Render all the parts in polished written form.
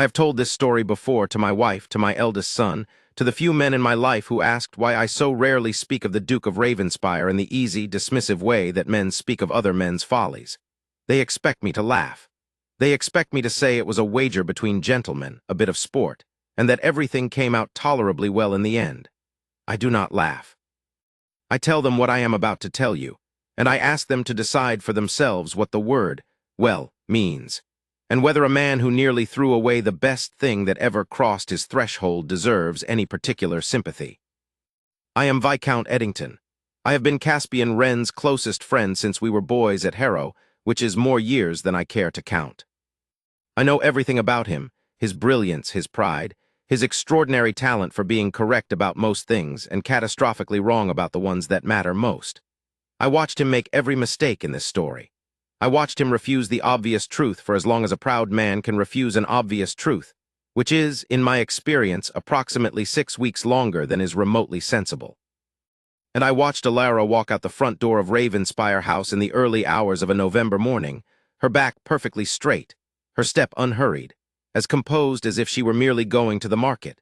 I have told this story before to my wife, to my eldest son, to the few men in my life who asked why I so rarely speak of the Duke of Ravenspire in the easy, dismissive way that men speak of other men's follies. They expect me to laugh. They expect me to say it was a wager between gentlemen, a bit of sport, and that everything came out tolerably well in the end. I do not laugh. I tell them what I am about to tell you, and I ask them to decide for themselves what the word, well, means, and whether a man who nearly threw away the best thing that ever crossed his threshold deserves any particular sympathy. I am Viscount Eddington. I have been Caspian Wren's closest friend since we were boys at Harrow, which is more years than I care to count. I know everything about him, his brilliance, his pride, his extraordinary talent for being correct about most things and catastrophically wrong about the ones that matter most. I watched him make every mistake in this story. I watched him refuse the obvious truth for as long as a proud man can refuse an obvious truth, which is, in my experience, approximately 6 weeks longer than is remotely sensible. And I watched Alara walk out the front door of Ravenspire House in the early hours of a November morning, her back perfectly straight, her step unhurried, as composed as if she were merely going to the market,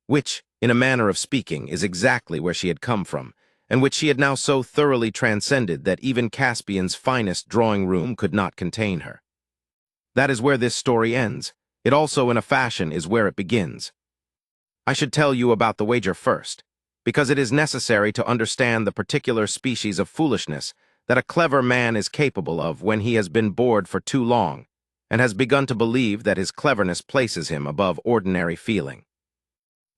which, in a manner of speaking, is exactly where she had come from, and which she had now so thoroughly transcended that even Caspian's finest drawing-room could not contain her. That is where this story ends. It also, in a fashion, is where it begins. I should tell you about the wager first, because it is necessary to understand the particular species of foolishness that a clever man is capable of when he has been bored for too long, and has begun to believe that his cleverness places him above ordinary feeling.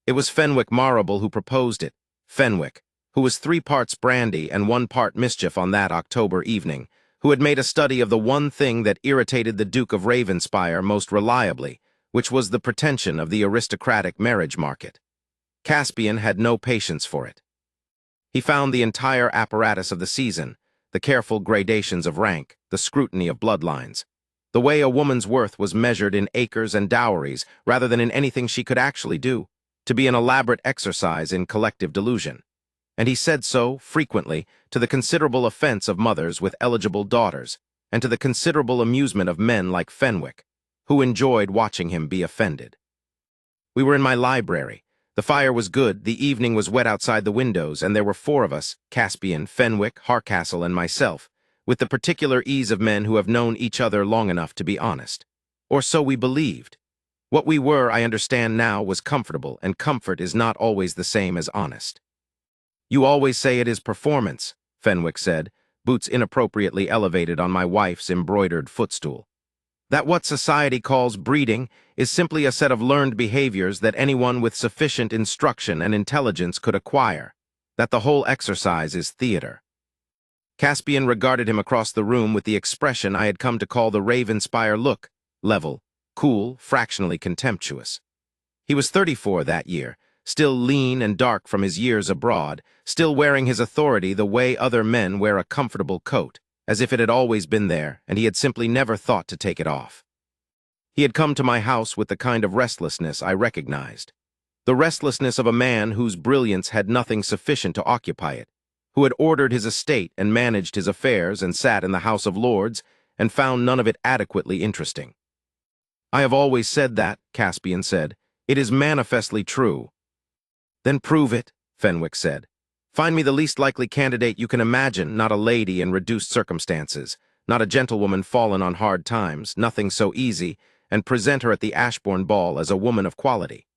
It was Fenwick Marrable who proposed it, Fenwick, who was 3 parts brandy and 1 part mischief on that October evening, who had made a study of the one thing that irritated the Duke of Ravenspire most reliably, which was the pretension of the aristocratic marriage market. Caspian had no patience for it. He found the entire apparatus of the season, the careful gradations of rank, the scrutiny of bloodlines, the way a woman's worth was measured in acres and dowries rather than in anything she could actually do, to be an elaborate exercise in collective delusion. And he said so, frequently, to the considerable offense of mothers with eligible daughters, and to the considerable amusement of men like Fenwick, who enjoyed watching him be offended. We were in my library. The fire was good, the evening was wet outside the windows, and there were 4 of us, Caspian, Fenwick, Hardcastle, and myself, with the particular ease of men who have known each other long enough to be honest. Or so we believed. What we were, I understand now, was comfortable, and comfort is not always the same as honest. You always say it is performance, Fenwick said, boots inappropriately elevated on my wife's embroidered footstool. That what society calls breeding is simply a set of learned behaviors that anyone with sufficient instruction and intelligence could acquire, that the whole exercise is theater. Caspian regarded him across the room with the expression I had come to call the Ravenspire look, level, cool, fractionally contemptuous. He was 34 that year, still lean and dark from his years abroad, still wearing his authority the way other men wear a comfortable coat, as if it had always been there, and he had simply never thought to take it off. He had come to my house with the kind of restlessness I recognized, the restlessness of a man whose brilliance had nothing sufficient to occupy it, who had ordered his estate and managed his affairs and sat in the House of Lords and found none of it adequately interesting. I have always said that, Caspian said. It is manifestly true. Then prove it, Fenwick said. Find me the least likely candidate you can imagine, not a lady in reduced circumstances, not a gentlewoman fallen on hard times, nothing so easy, and present her at the Ashbourne ball as a woman of quality.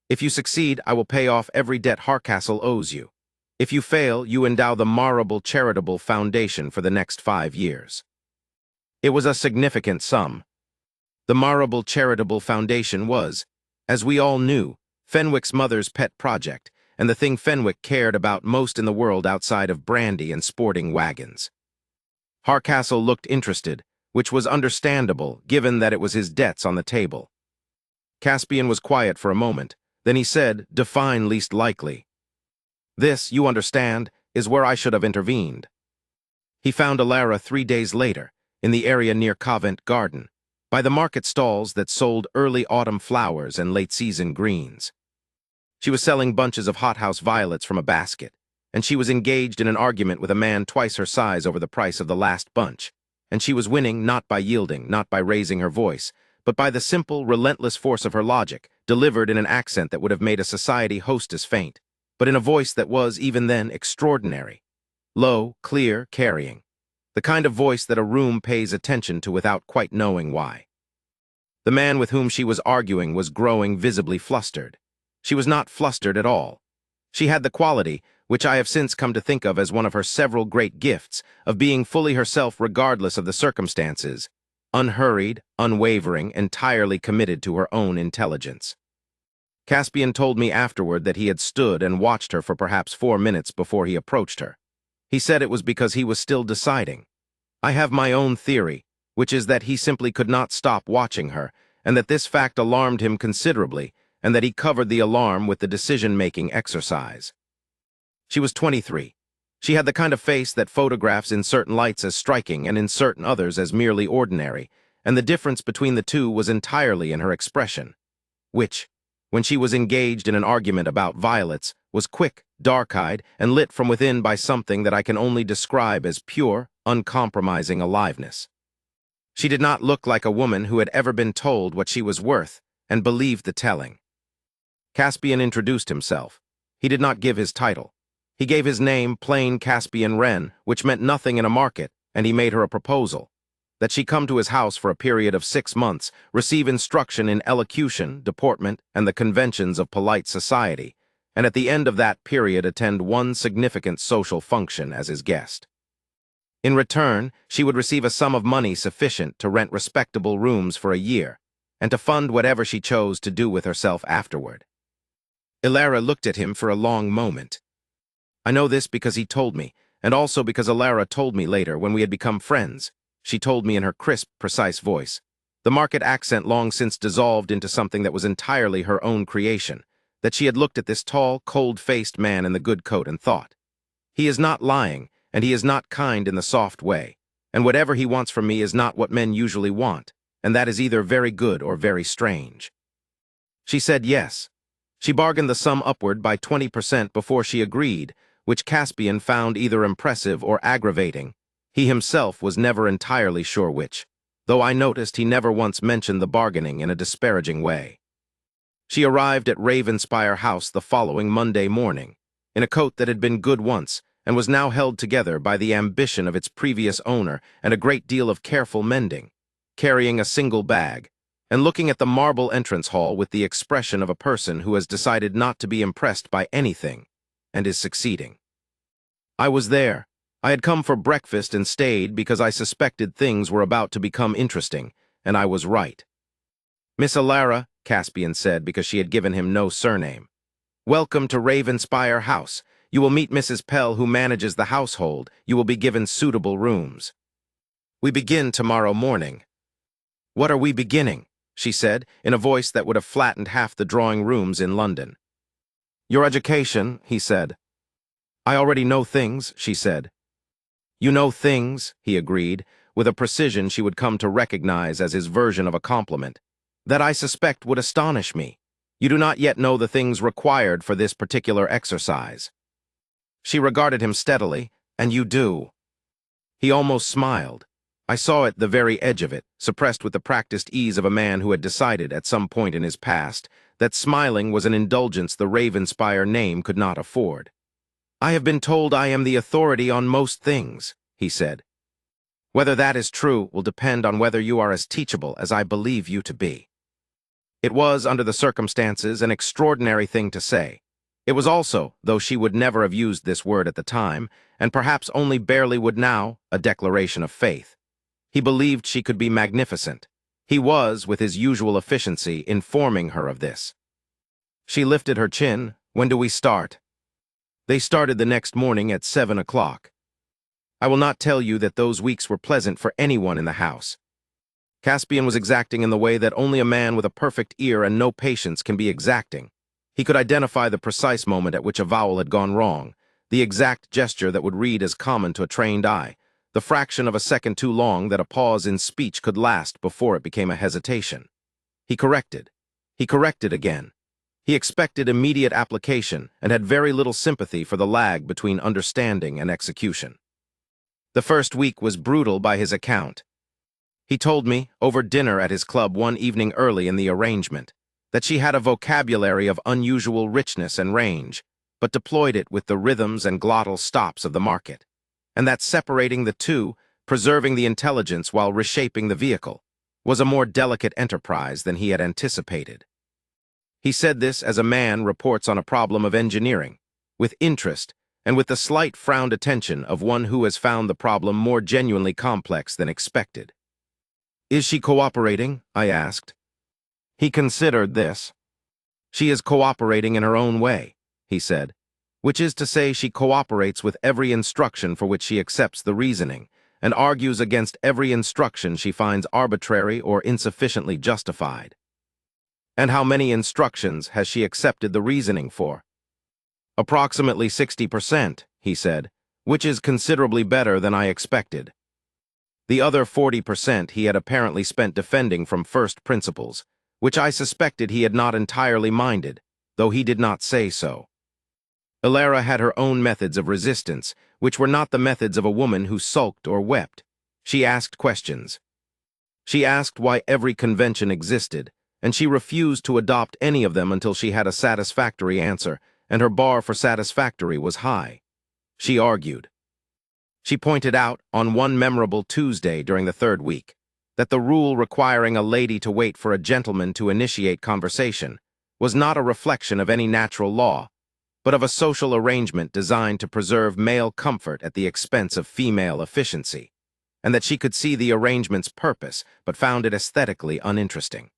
If you succeed, I will pay off every debt Hardcastle owes you. If you fail, you endow the Marrable Charitable Foundation for the next 5 years. It was a significant sum. The Marrable Charitable Foundation was, as we all knew, Fenwick's mother's pet project, and the thing Fenwick cared about most in the world outside of brandy and sporting wagons. Hardcastle looked interested, which was understandable, given that it was his debts on the table. Caspian was quiet for a moment. Then he said, "Define least likely." This, you understand, is where I should have intervened. He found Alara 3 days later, in the area near Covent Garden, by the market stalls that sold early autumn flowers and late-season greens. She was selling bunches of hothouse violets from a basket, and she was engaged in an argument with a man twice her size over the price of the last bunch, and she was winning not by yielding, not by raising her voice, but by the simple, relentless force of her logic, delivered in an accent that would have made a society hostess faint, but in a voice that was, even then, extraordinary. Low, clear, carrying. The kind of voice that a room pays attention to without quite knowing why. The man with whom she was arguing was growing visibly flustered. She was not flustered at all. She had the quality, which I have since come to think of as one of her several great gifts, of being fully herself regardless of the circumstances, unhurried, unwavering, entirely committed to her own intelligence. Caspian told me afterward that he had stood and watched her for perhaps 4 minutes before he approached her. He said it was because he was still deciding. I have my own theory, which is that he simply could not stop watching her, and that this fact alarmed him considerably, and that he covered the alarm with the decision-making exercise. She was 23. She had the kind of face that photographs in certain lights as striking and in certain others as merely ordinary, and the difference between the two was entirely in her expression, which, when she was engaged in an argument about violets, was quick, dark-eyed, and lit from within by something that I can only describe as pure, uncompromising aliveness. She did not look like a woman who had ever been told what she was worth and believed the telling. Caspian introduced himself. He did not give his title. He gave his name, plain Caspian Wren, which meant nothing in a market, and he made her a proposal. That she come to his house for a period of 6 months, receive instruction in elocution, deportment, and the conventions of polite society, and at the end of that period attend one significant social function as his guest. In return, she would receive a sum of money sufficient to rent respectable rooms for a year, and to fund whatever she chose to do with herself afterward. Ilara looked at him for a long moment. I know this because he told me, and also because Ilara told me later when we had become friends. She told me in her crisp, precise voice. The market accent long since dissolved into something that was entirely her own creation, that she had looked at this tall, cold-faced man in the good coat and thought, he is not lying, and he is not kind in the soft way, and whatever he wants from me is not what men usually want, and that is either very good or very strange. She said yes. She bargained the sum upward by 20% before she agreed, which Caspian found either impressive or aggravating. He himself was never entirely sure which, though I noticed he never once mentioned the bargaining in a disparaging way. She arrived at Ravenspire House the following Monday morning, in a coat that had been good once, and was now held together by the ambition of its previous owner and a great deal of careful mending, carrying a single bag, and looking at the marble entrance hall with the expression of a person who has decided not to be impressed by anything, and is succeeding. I was there. I had come for breakfast and stayed because I suspected things were about to become interesting, and I was right. Miss Ilara, Caspian said because she had given him no surname. Welcome to Ravenspire House. You will meet Mrs. Pell who manages the household. You will be given suitable rooms. We begin tomorrow morning. What are we beginning? She said, in a voice that would have flattened half the drawing rooms in London. Your education, he said. I already know things, she said. You know things, he agreed, with a precision she would come to recognize as his version of a compliment, that I suspect would astonish me. You do not yet know the things required for this particular exercise. She regarded him steadily, and you do. He almost smiled. I saw it, the very edge of it, suppressed with the practiced ease of a man who had decided, at some point in his past, that smiling was an indulgence the Ravenspire name could not afford. I have been told I am the authority on most things, he said. Whether that is true will depend on whether you are as teachable as I believe you to be. It was, under the circumstances, an extraordinary thing to say. It was also, though she would never have used this word at the time, and perhaps only barely would now, a declaration of faith. He believed she could be magnificent. He was, with his usual efficiency, informing her of this. She lifted her chin. When do we start? They started the next morning at 7 o'clock. I will not tell you that those weeks were pleasant for anyone in the house. Caspian was exacting in the way that only a man with a perfect ear and no patience can be exacting. He could identify the precise moment at which a vowel had gone wrong, the exact gesture that would read as common to a trained eye, the fraction of a second too long that a pause in speech could last before it became a hesitation. He corrected. He corrected again. He expected immediate application and had very little sympathy for the lag between understanding and execution. The first week was brutal by his account. He told me, over dinner at his club one evening early in the arrangement, that she had a vocabulary of unusual richness and range, but deployed it with the rhythms and glottal stops of the market, and that separating the two, preserving the intelligence while reshaping the vehicle, was a more delicate enterprise than he had anticipated. He said this as a man reports on a problem of engineering, with interest and with the slight frowned attention of one who has found the problem more genuinely complex than expected. "Is she cooperating?" I asked. He considered this. "She is cooperating in her own way," he said, "which is to say she cooperates with every instruction for which she accepts the reasoning, and argues against every instruction she finds arbitrary or insufficiently justified." "And how many instructions has she accepted the reasoning for?" "Approximately 60%, he said, "which is considerably better than I expected." The other 40% he had apparently spent defending from first principles, which I suspected he had not entirely minded, though he did not say so. Ilara had her own methods of resistance, which were not the methods of a woman who sulked or wept. She asked questions. She asked why every convention existed, and she refused to adopt any of them until she had a satisfactory answer, and her bar for satisfactory was high. She argued. She pointed out, on one memorable Tuesday during the third week, that the rule requiring a lady to wait for a gentleman to initiate conversation was not a reflection of any natural law, but of a social arrangement designed to preserve male comfort at the expense of female efficiency, and that she could see the arrangement's purpose, but found it aesthetically uninteresting.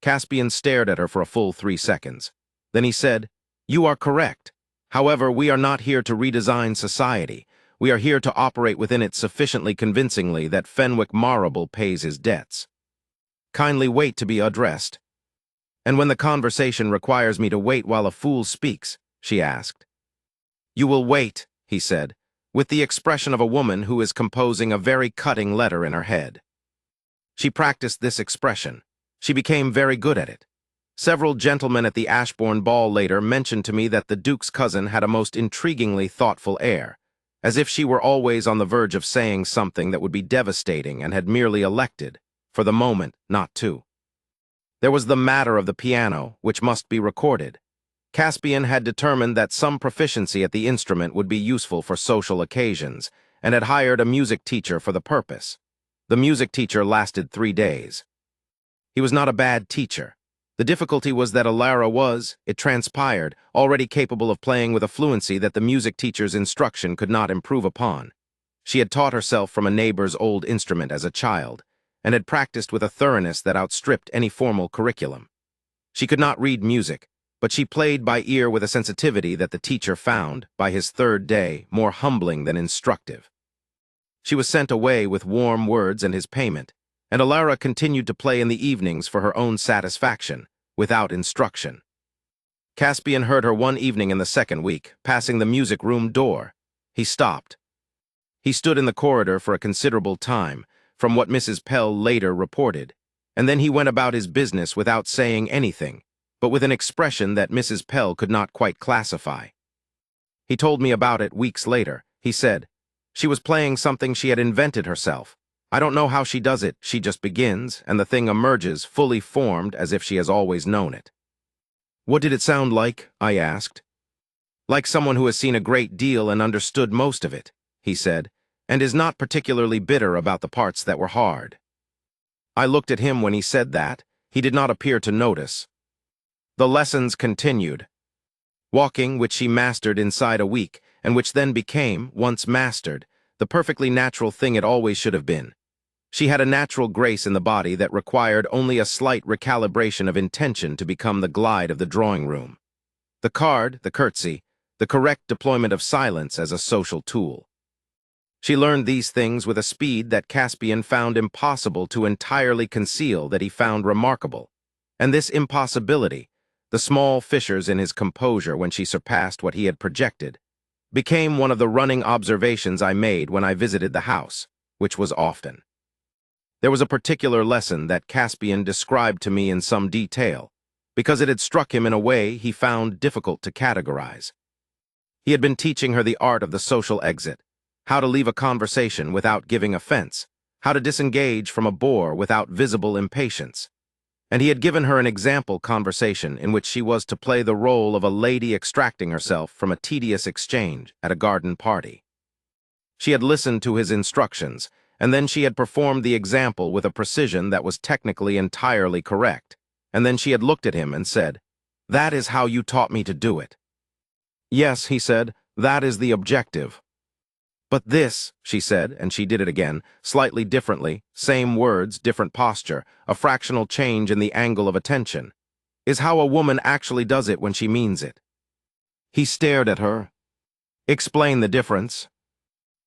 Caspian stared at her for a full 3 seconds. Then he said, "You are correct. However, we are not here to redesign society. We are here to operate within it sufficiently convincingly that Fenwick Marrable pays his debts. Kindly wait to be addressed." "And when the conversation requires me to wait while a fool speaks?" she asked. "You will wait," he said, with the expression of a woman who is composing a very cutting letter in her head. She practiced this expression. She became very good at it. Several gentlemen at the Ashbourne ball later mentioned to me that the Duke's cousin had a most intriguingly thoughtful air, as if she were always on the verge of saying something that would be devastating and had merely elected, for the moment, not to. There was the matter of the piano, which must be recorded. Caspian had determined that some proficiency at the instrument would be useful for social occasions, and had hired a music teacher for the purpose. The music teacher lasted 3 days. He was not a bad teacher. The difficulty was that Ilara was, it transpired, already capable of playing with a fluency that the music teacher's instruction could not improve upon. She had taught herself from a neighbor's old instrument as a child, and had practiced with a thoroughness that outstripped any formal curriculum. She could not read music, but she played by ear with a sensitivity that the teacher found, by his 3rd day, more humbling than instructive. She was sent away with warm words and his payment, and Ilara continued to play in the evenings for her own satisfaction, without instruction. Caspian heard her one evening in the 2nd week, passing the music room door. He stopped. He stood in the corridor for a considerable time, from what Mrs. Pell later reported, and then he went about his business without saying anything, but with an expression that Mrs. Pell could not quite classify. He told me about it weeks later. He said, "She was playing something she had invented herself. I don't know how she does it, she just begins, and the thing emerges fully formed as if she has always known it." "What did it sound like?" I asked. "Like someone who has seen a great deal and understood most of it," he said, "and is not particularly bitter about the parts that were hard." I looked at him when he said that. He did not appear to notice. The lessons continued. Walking, which she mastered inside a week, and which then became, once mastered, the perfectly natural thing it always should have been. She had a natural grace in the body that required only a slight recalibration of intention to become the glide of the drawing room. The card, the curtsy, the correct deployment of silence as a social tool. She learned these things with a speed that Caspian found impossible to entirely conceal that he found remarkable, and this impossibility, the small fissures in his composure when she surpassed what he had projected, became one of the running observations I made when I visited the house, which was often. There was a particular lesson that Caspian described to me in some detail, because it had struck him in a way he found difficult to categorize. He had been teaching her the art of the social exit, how to leave a conversation without giving offense, how to disengage from a bore without visible impatience. And he had given her an example conversation in which she was to play the role of a lady extracting herself from a tedious exchange at a garden party. She had listened to his instructions, and then she had performed the example with a precision that was technically entirely correct, and then she had looked at him and said, "That is how you taught me to do it." "Yes," he said, "that is the objective." "But this," she said, and she did it again, slightly differently, same words, different posture, a fractional change in the angle of attention, "is how a woman actually does it when she means it." He stared at her. "Explain the difference."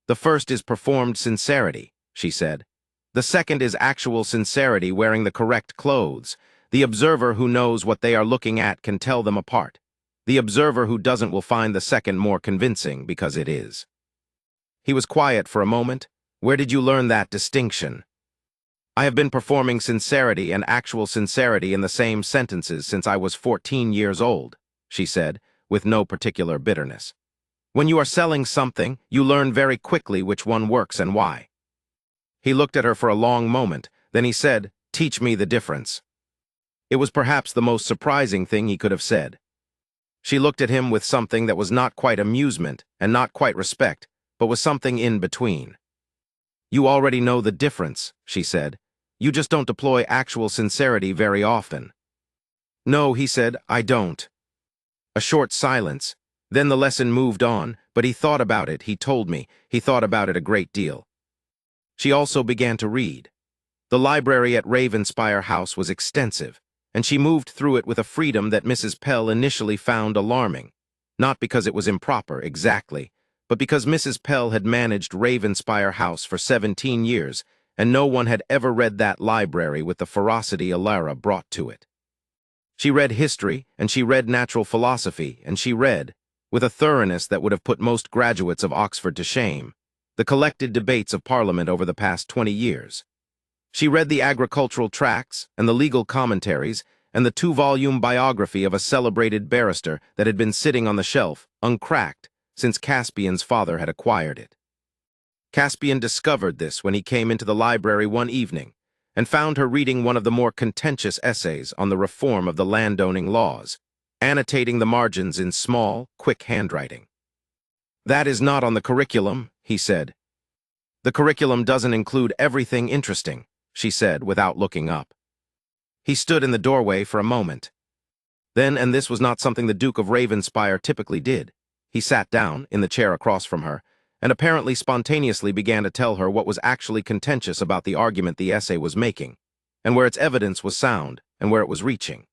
"The first is performed sincerity," she said. "The second is actual sincerity wearing the correct clothes. The observer who knows what they are looking at can tell them apart. The observer who doesn't will find the second more convincing because it is." He was quiet for a moment. "Where did you learn that distinction?" "I have been performing sincerity and actual sincerity in the same sentences since I was 14 years old," she said, with no particular bitterness. "When you are selling something, you learn very quickly which one works and why." He looked at her for a long moment, then he said, "Teach me the difference." It was perhaps the most surprising thing he could have said. She looked at him with something that was not quite amusement and not quite respect, but was something in between. "You already know the difference," she said. "You just don't deploy actual sincerity very often." "No," he said, "I don't." A short silence. Then the lesson moved on, but he thought about it, he told me. He thought about it a great deal. She also began to read. The library at Ravenspire House was extensive, and she moved through it with a freedom that Mrs. Pell initially found alarming. Not because it was improper, exactly, but because Mrs. Pell had managed Ravenspire House for 17 years, and no one had ever read that library with the ferocity Alara brought to it. She read history, and she read natural philosophy, and she read, with a thoroughness that would have put most graduates of Oxford to shame, the collected debates of Parliament over the past 20 years. She read the agricultural tracts and the legal commentaries and the 2-volume biography of a celebrated barrister that had been sitting on the shelf, uncracked, since Caspian's father had acquired it. Caspian discovered this when he came into the library one evening and found her reading one of the more contentious essays on the reform of the landowning laws, annotating the margins in small, quick handwriting. "That is not on the curriculum," he said. "The curriculum doesn't include everything interesting," she said without looking up. He stood in the doorway for a moment. Then, and this was not something the Duke of Ravenspire typically did, he sat down in the chair across from her and apparently spontaneously began to tell her what was actually contentious about the argument the essay was making, and where its evidence was sound and where it was reaching.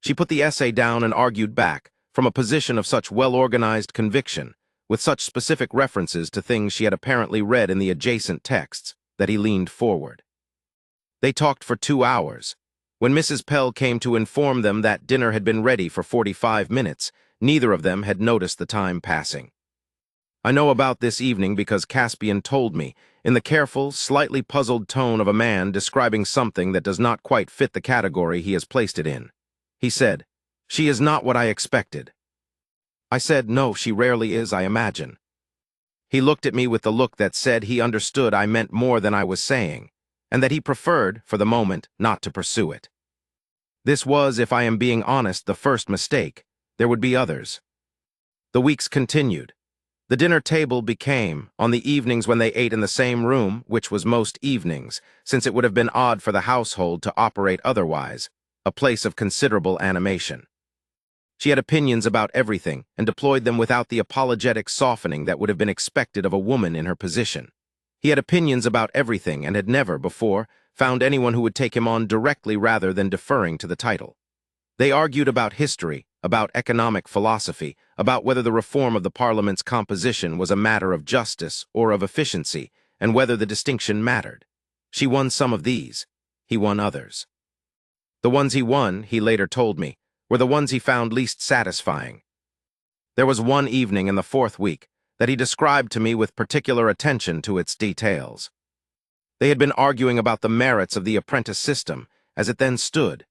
She put the essay down and argued back from a position of such well-organized conviction, with such specific references to things she had apparently read in the adjacent texts, that he leaned forward. They talked for 2 hours. When Mrs. Pell came to inform them that dinner had been ready for 45 minutes, neither of them had noticed the time passing. "I know about this evening because Caspian told me, in the careful, slightly puzzled tone of a man describing something that does not quite fit the category he has placed it in. He said, 'She is not what I expected.' I said, 'No, she rarely is, I imagine.' He looked at me with the look that said he understood I meant more than I was saying, and that he preferred, for the moment, not to pursue it. This was, if I am being honest, the first mistake. There would be others. The weeks continued. The dinner table became, on the evenings when they ate in the same room, which was most evenings, since it would have been odd for the household to operate otherwise, a place of considerable animation. She had opinions about everything and deployed them without the apologetic softening that would have been expected of a woman in her position. He had opinions about everything and had never, before, found anyone who would take him on directly rather than deferring to the title. They argued about history, about economic philosophy, about whether the reform of the Parliament's composition was a matter of justice or of efficiency, and whether the distinction mattered. She won some of these. He won others. The ones he won, he later told me, were the ones he found least satisfying. There was one evening in the 4th week that he described to me with particular attention to its details. They had been arguing about the merits of the apprentice system as it then stood.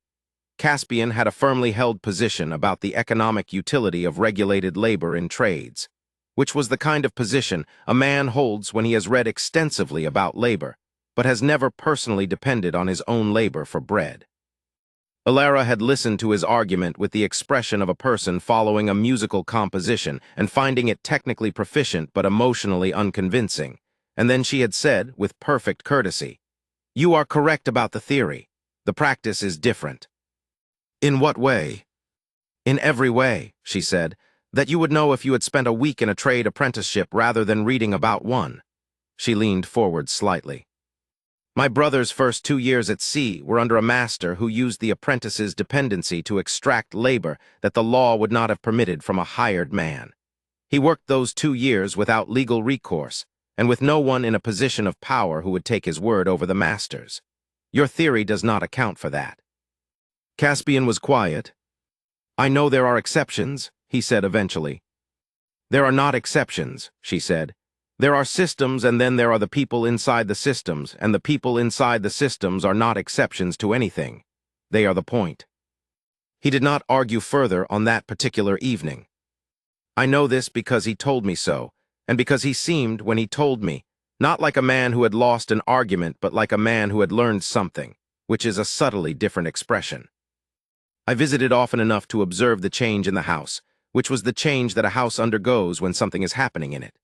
Caspian had a firmly held position about the economic utility of regulated labor in trades, which was the kind of position a man holds when he has read extensively about labor, but has never personally depended on his own labor for bread. Alara had listened to his argument with the expression of a person following a musical composition and finding it technically proficient but emotionally unconvincing, and then she had said, with perfect courtesy, "You are correct about the theory. The practice is different." "In what way?" "In every way," she said, "that you would know if you had spent a week in a trade apprenticeship rather than reading about one." She leaned forward slightly. "My brother's first 2 years at sea were under a master who used the apprentice's dependency to extract labor that the law would not have permitted from a hired man. He worked those 2 years without legal recourse, and with no one in a position of power who would take his word over the master's. Your theory does not account for that." Caspian was quiet. "I know there are exceptions," he said eventually. "There are not exceptions," she said. "There are systems, and then there are the people inside the systems, and the people inside the systems are not exceptions to anything. They are the point." He did not argue further on that particular evening. I know this because he told me so, and because he seemed, when he told me, not like a man who had lost an argument, but like a man who had learned something, which is a subtly different expression. I visited often enough to observe the change in the house, which was the change that a house undergoes when something is happening in it.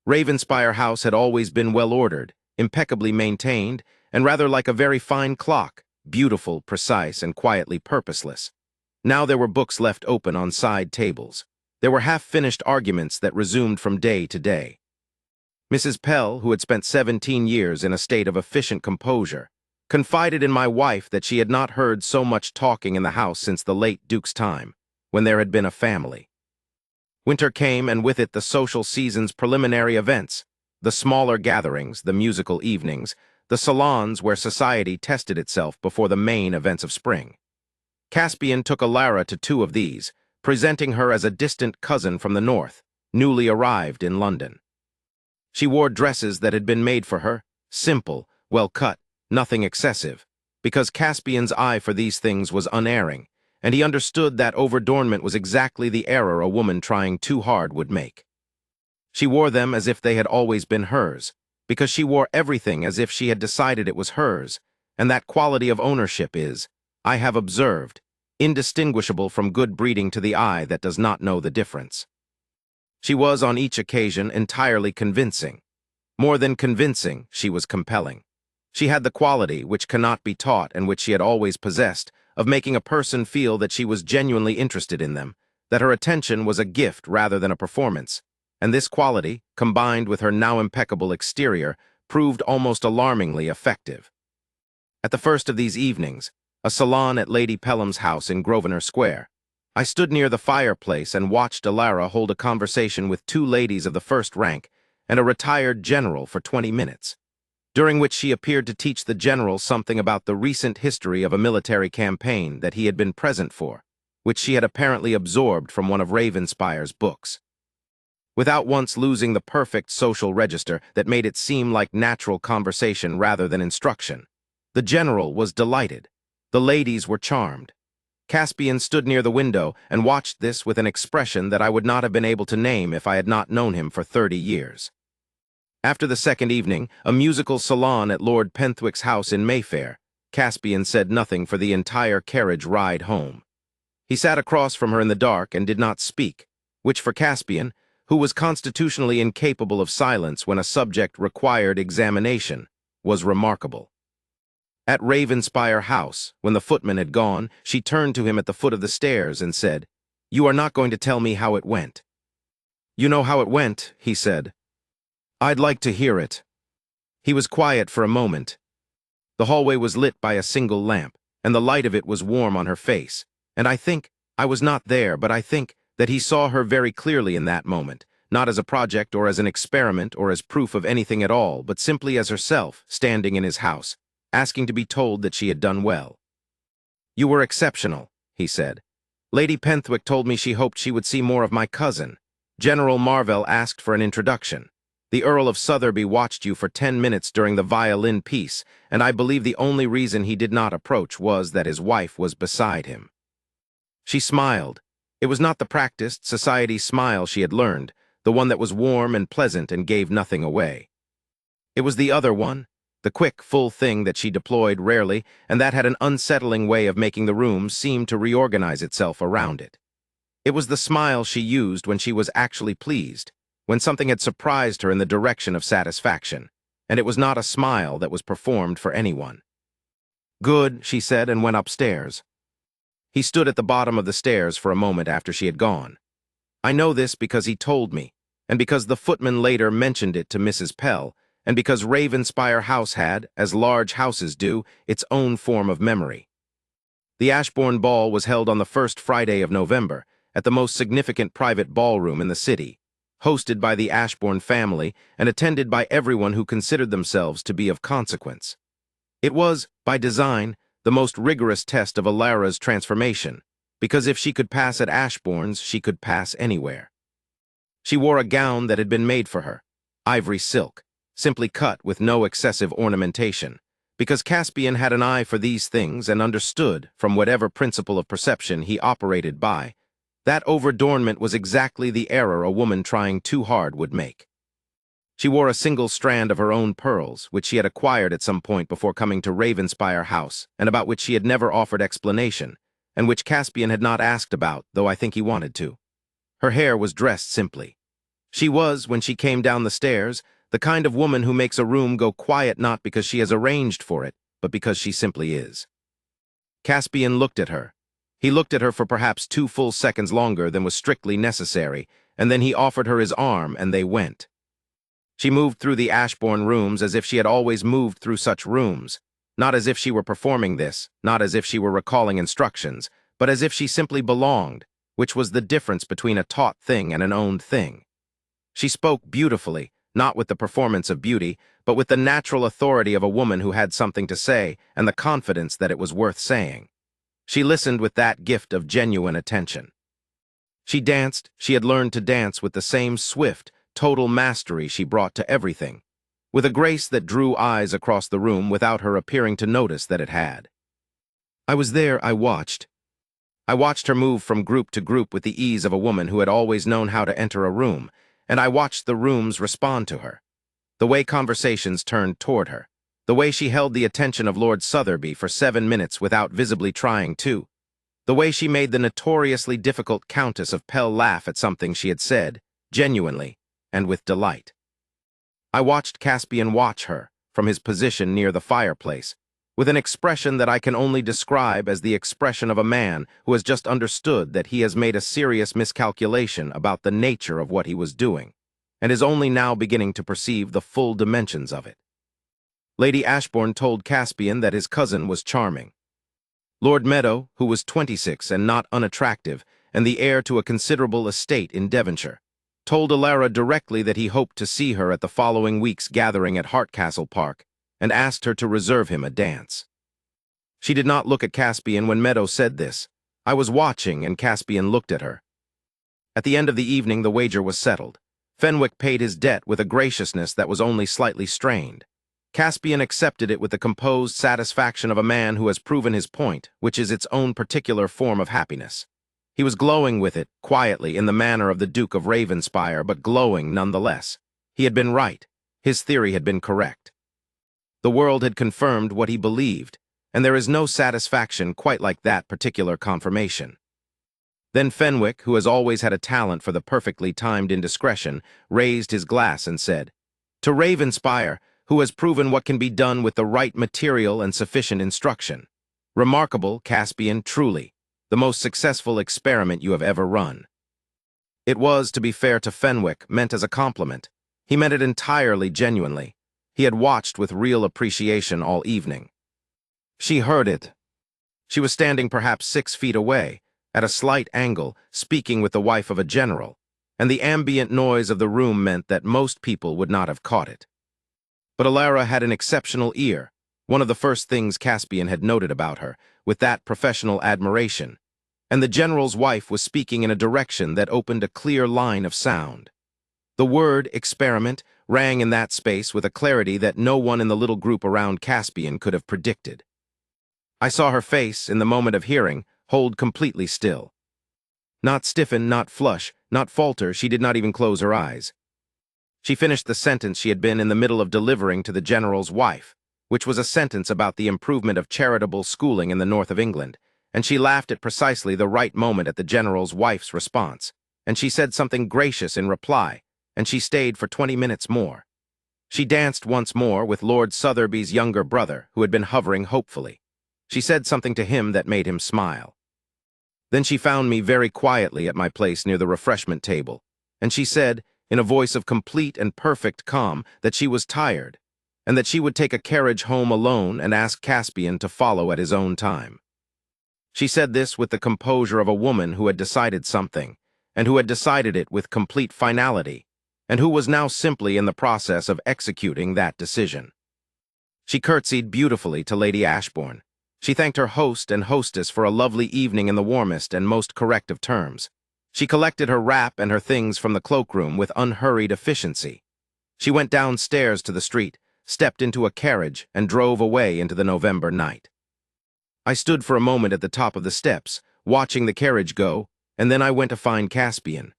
Ravenspire House had always been well-ordered, impeccably maintained, and rather like a very fine clock, beautiful, precise, and quietly purposeless. Now there were books left open on side tables. There were half-finished arguments that resumed from day to day. Mrs. Pell, who had spent 17 years in a state of efficient composure, confided in my wife that she had not heard so much talking in the house since the late Duke's time, when there had been a family. Winter came, and with it the social season's preliminary events, the smaller gatherings, the musical evenings, the salons where society tested itself before the main events of spring. Caspian took Alara to 2 of these, presenting her as a distant cousin from the north, newly arrived in London. She wore dresses that had been made for her, simple, well-cut, nothing excessive, because Caspian's eye for these things was unerring, and he understood that overdornment was exactly the error a woman trying too hard would make. She wore them as if they had always been hers, because she wore everything as if she had decided it was hers, and that quality of ownership is, I have observed, indistinguishable from good breeding to the eye that does not know the difference. She was on each occasion entirely convincing. More than convincing, she was compelling. She had the quality, which cannot be taught and which she had always possessed, of making a person feel that she was genuinely interested in them, that her attention was a gift rather than a performance, and this quality, combined with her now impeccable exterior, proved almost alarmingly effective. At the first of these evenings, a salon at Lady Pelham's house in Grosvenor Square, I stood near the fireplace and watched Alara hold a conversation with 2 ladies of the first rank and a retired general for 20 minutes. During which she appeared to teach the general something about the recent history of a military campaign that he had been present for, which she had apparently absorbed from one of Ravenspire's books. Without once losing the perfect social register that made it seem like natural conversation rather than instruction, the general was delighted. The ladies were charmed. Caspian stood near the window and watched this with an expression that I would not have been able to name if I had not known him for 30 years. After the second evening, a musical salon at Lord Penthwick's house in Mayfair, Caspian said nothing for the entire carriage ride home. He sat across from her in the dark and did not speak, which for Caspian, who was constitutionally incapable of silence when a subject required examination, was remarkable. At Ravenspire House, when the footman had gone, she turned to him at the foot of the stairs and said, "You are not going to tell me how it went." "You know how it went," he said. "I'd like to hear it." He was quiet for a moment. The hallway was lit by a single lamp, and the light of it was warm on her face, and I was not there, but I think that he saw her very clearly in that moment, not as a project or as an experiment or as proof of anything at all, but simply as herself, standing in his house, asking to be told that she had done well. "You were exceptional," he said. "Lady Penthwick told me she hoped she would see more of my cousin. General Marvell asked for an introduction. The Earl of Sotheby watched you for 10 minutes during the violin piece, and I believe the only reason he did not approach was that his wife was beside him." She smiled. It was not the practiced society smile she had learned, the one that was warm and pleasant and gave nothing away. It was the other one, The quick, full thing that she deployed rarely, and that had an unsettling way of making the room seem to reorganize itself around it. It was the smile she used when she was actually pleased, when something had surprised her in the direction of satisfaction, and it was not a smile that was performed for anyone. "Good," she said, and went upstairs. He stood at the bottom of the stairs for a moment after she had gone. I know this because he told me, and because the footman later mentioned it to Mrs. Pell, and because Ravenspire House had, as large houses do, its own form of memory. The Ashbourne Ball was held on the first Friday of November, at the most significant private ballroom in the city, hosted by the Ashbourne family and attended by everyone who considered themselves to be of consequence. It was, by design, the most rigorous test of Alara's transformation, because if she could pass at Ashbourne's, she could pass anywhere. She wore a gown that had been made for her, ivory silk, simply cut with no excessive ornamentation, because Caspian had an eye for these things and understood, from whatever principle of perception he operated by, that over-adornment was exactly the error a woman trying too hard would make. She wore a single strand of her own pearls, which she had acquired at some point before coming to Ravenspire House, and about which she had never offered explanation, and which Caspian had not asked about, though I think he wanted to. Her hair was dressed simply. She was, when she came down the stairs, the kind of woman who makes a room go quiet not because she has arranged for it, but because she simply is. Caspian looked at her. He looked at her for perhaps 2 full seconds longer than was strictly necessary, and then he offered her his arm, and they went. She moved through the Ashbourne rooms as if she had always moved through such rooms, not as if she were performing this, not as if she were recalling instructions, but as if she simply belonged, which was the difference between a taught thing and an owned thing. She spoke beautifully, not with the performance of beauty, but with the natural authority of a woman who had something to say and the confidence that it was worth saying. She listened with that gift of genuine attention. She danced, she had learned to dance with the same swift, total mastery she brought to everything, with a grace that drew eyes across the room without her appearing to notice that it had. I was there, I watched. I watched her move from group to group with the ease of a woman who had always known how to enter a room, and I watched the rooms respond to her. The way conversations turned toward her, the way she held the attention of Lord Sotheby for 7 minutes without visibly trying to, the way she made the notoriously difficult Countess of Pell laugh at something she had said, genuinely, and with delight. I watched Caspian watch her, from his position near the fireplace, with an expression that I can only describe as the expression of a man who has just understood that he has made a serious miscalculation about the nature of what he was doing, and is only now beginning to perceive the full dimensions of it. Lady Ashbourne told Caspian that his cousin was charming. Lord Meadow, who was 26 and not unattractive, and the heir to a considerable estate in Devonshire, told Alara directly that he hoped to see her at the following week's gathering at Hartcastle Park, and asked her to reserve him a dance. She did not look at Caspian when Meadow said this. I was watching, and Caspian looked at her. At the end of the evening, the wager was settled. Fenwick paid his debt with a graciousness that was only slightly strained. Caspian accepted it with the composed satisfaction of a man who has proven his point, which is its own particular form of happiness. He was glowing with it, quietly, in the manner of the Duke of Ravenspire, but glowing nonetheless. He had been right. His theory had been correct. The world had confirmed what he believed, and there is no satisfaction quite like that particular confirmation. Then Fenwick, who has always had a talent for the perfectly timed indiscretion, raised his glass and said, "To Ravenspire, who has proven what can be done with the right material and sufficient instruction. Remarkable, Caspian, truly. The most successful experiment you have ever run." It was, to be fair to Fenwick, meant as a compliment. He meant it entirely genuinely. He had watched with real appreciation all evening. She heard it. She was standing perhaps 6 feet away, at a slight angle, speaking with the wife of a general, and the ambient noise of the room meant that most people would not have caught it. But Alara had an exceptional ear, one of the first things Caspian had noted about her, with that professional admiration, and the general's wife was speaking in a direction that opened a clear line of sound. The word experiment rang in that space with a clarity that no one in the little group around Caspian could have predicted. I saw her face, in the moment of hearing, hold completely still. Not stiffen, not flush, not falter, she did not even close her eyes. She finished the sentence she had been in the middle of delivering to the general's wife, which was a sentence about the improvement of charitable schooling in the north of England, and she laughed at precisely the right moment at the general's wife's response, and she said something gracious in reply, and she stayed for 20 minutes more. She danced once more with Lord Sotheby's younger brother, who had been hovering hopefully. She said something to him that made him smile. Then she found me very quietly at my place near the refreshment table, and she said, in a voice of complete and perfect calm, that she was tired, and that she would take a carriage home alone and ask Caspian to follow at his own time. She said this with the composure of a woman who had decided something, and who had decided it with complete finality, and who was now simply in the process of executing that decision. She curtsied beautifully to Lady Ashbourne. She thanked her host and hostess for a lovely evening in the warmest and most correct of terms. She collected her wrap and her things from the cloakroom with unhurried efficiency. She went downstairs to the street, stepped into a carriage, and drove away into the November night. I stood for a moment at the top of the steps, watching the carriage go, and then I went to find Caspian.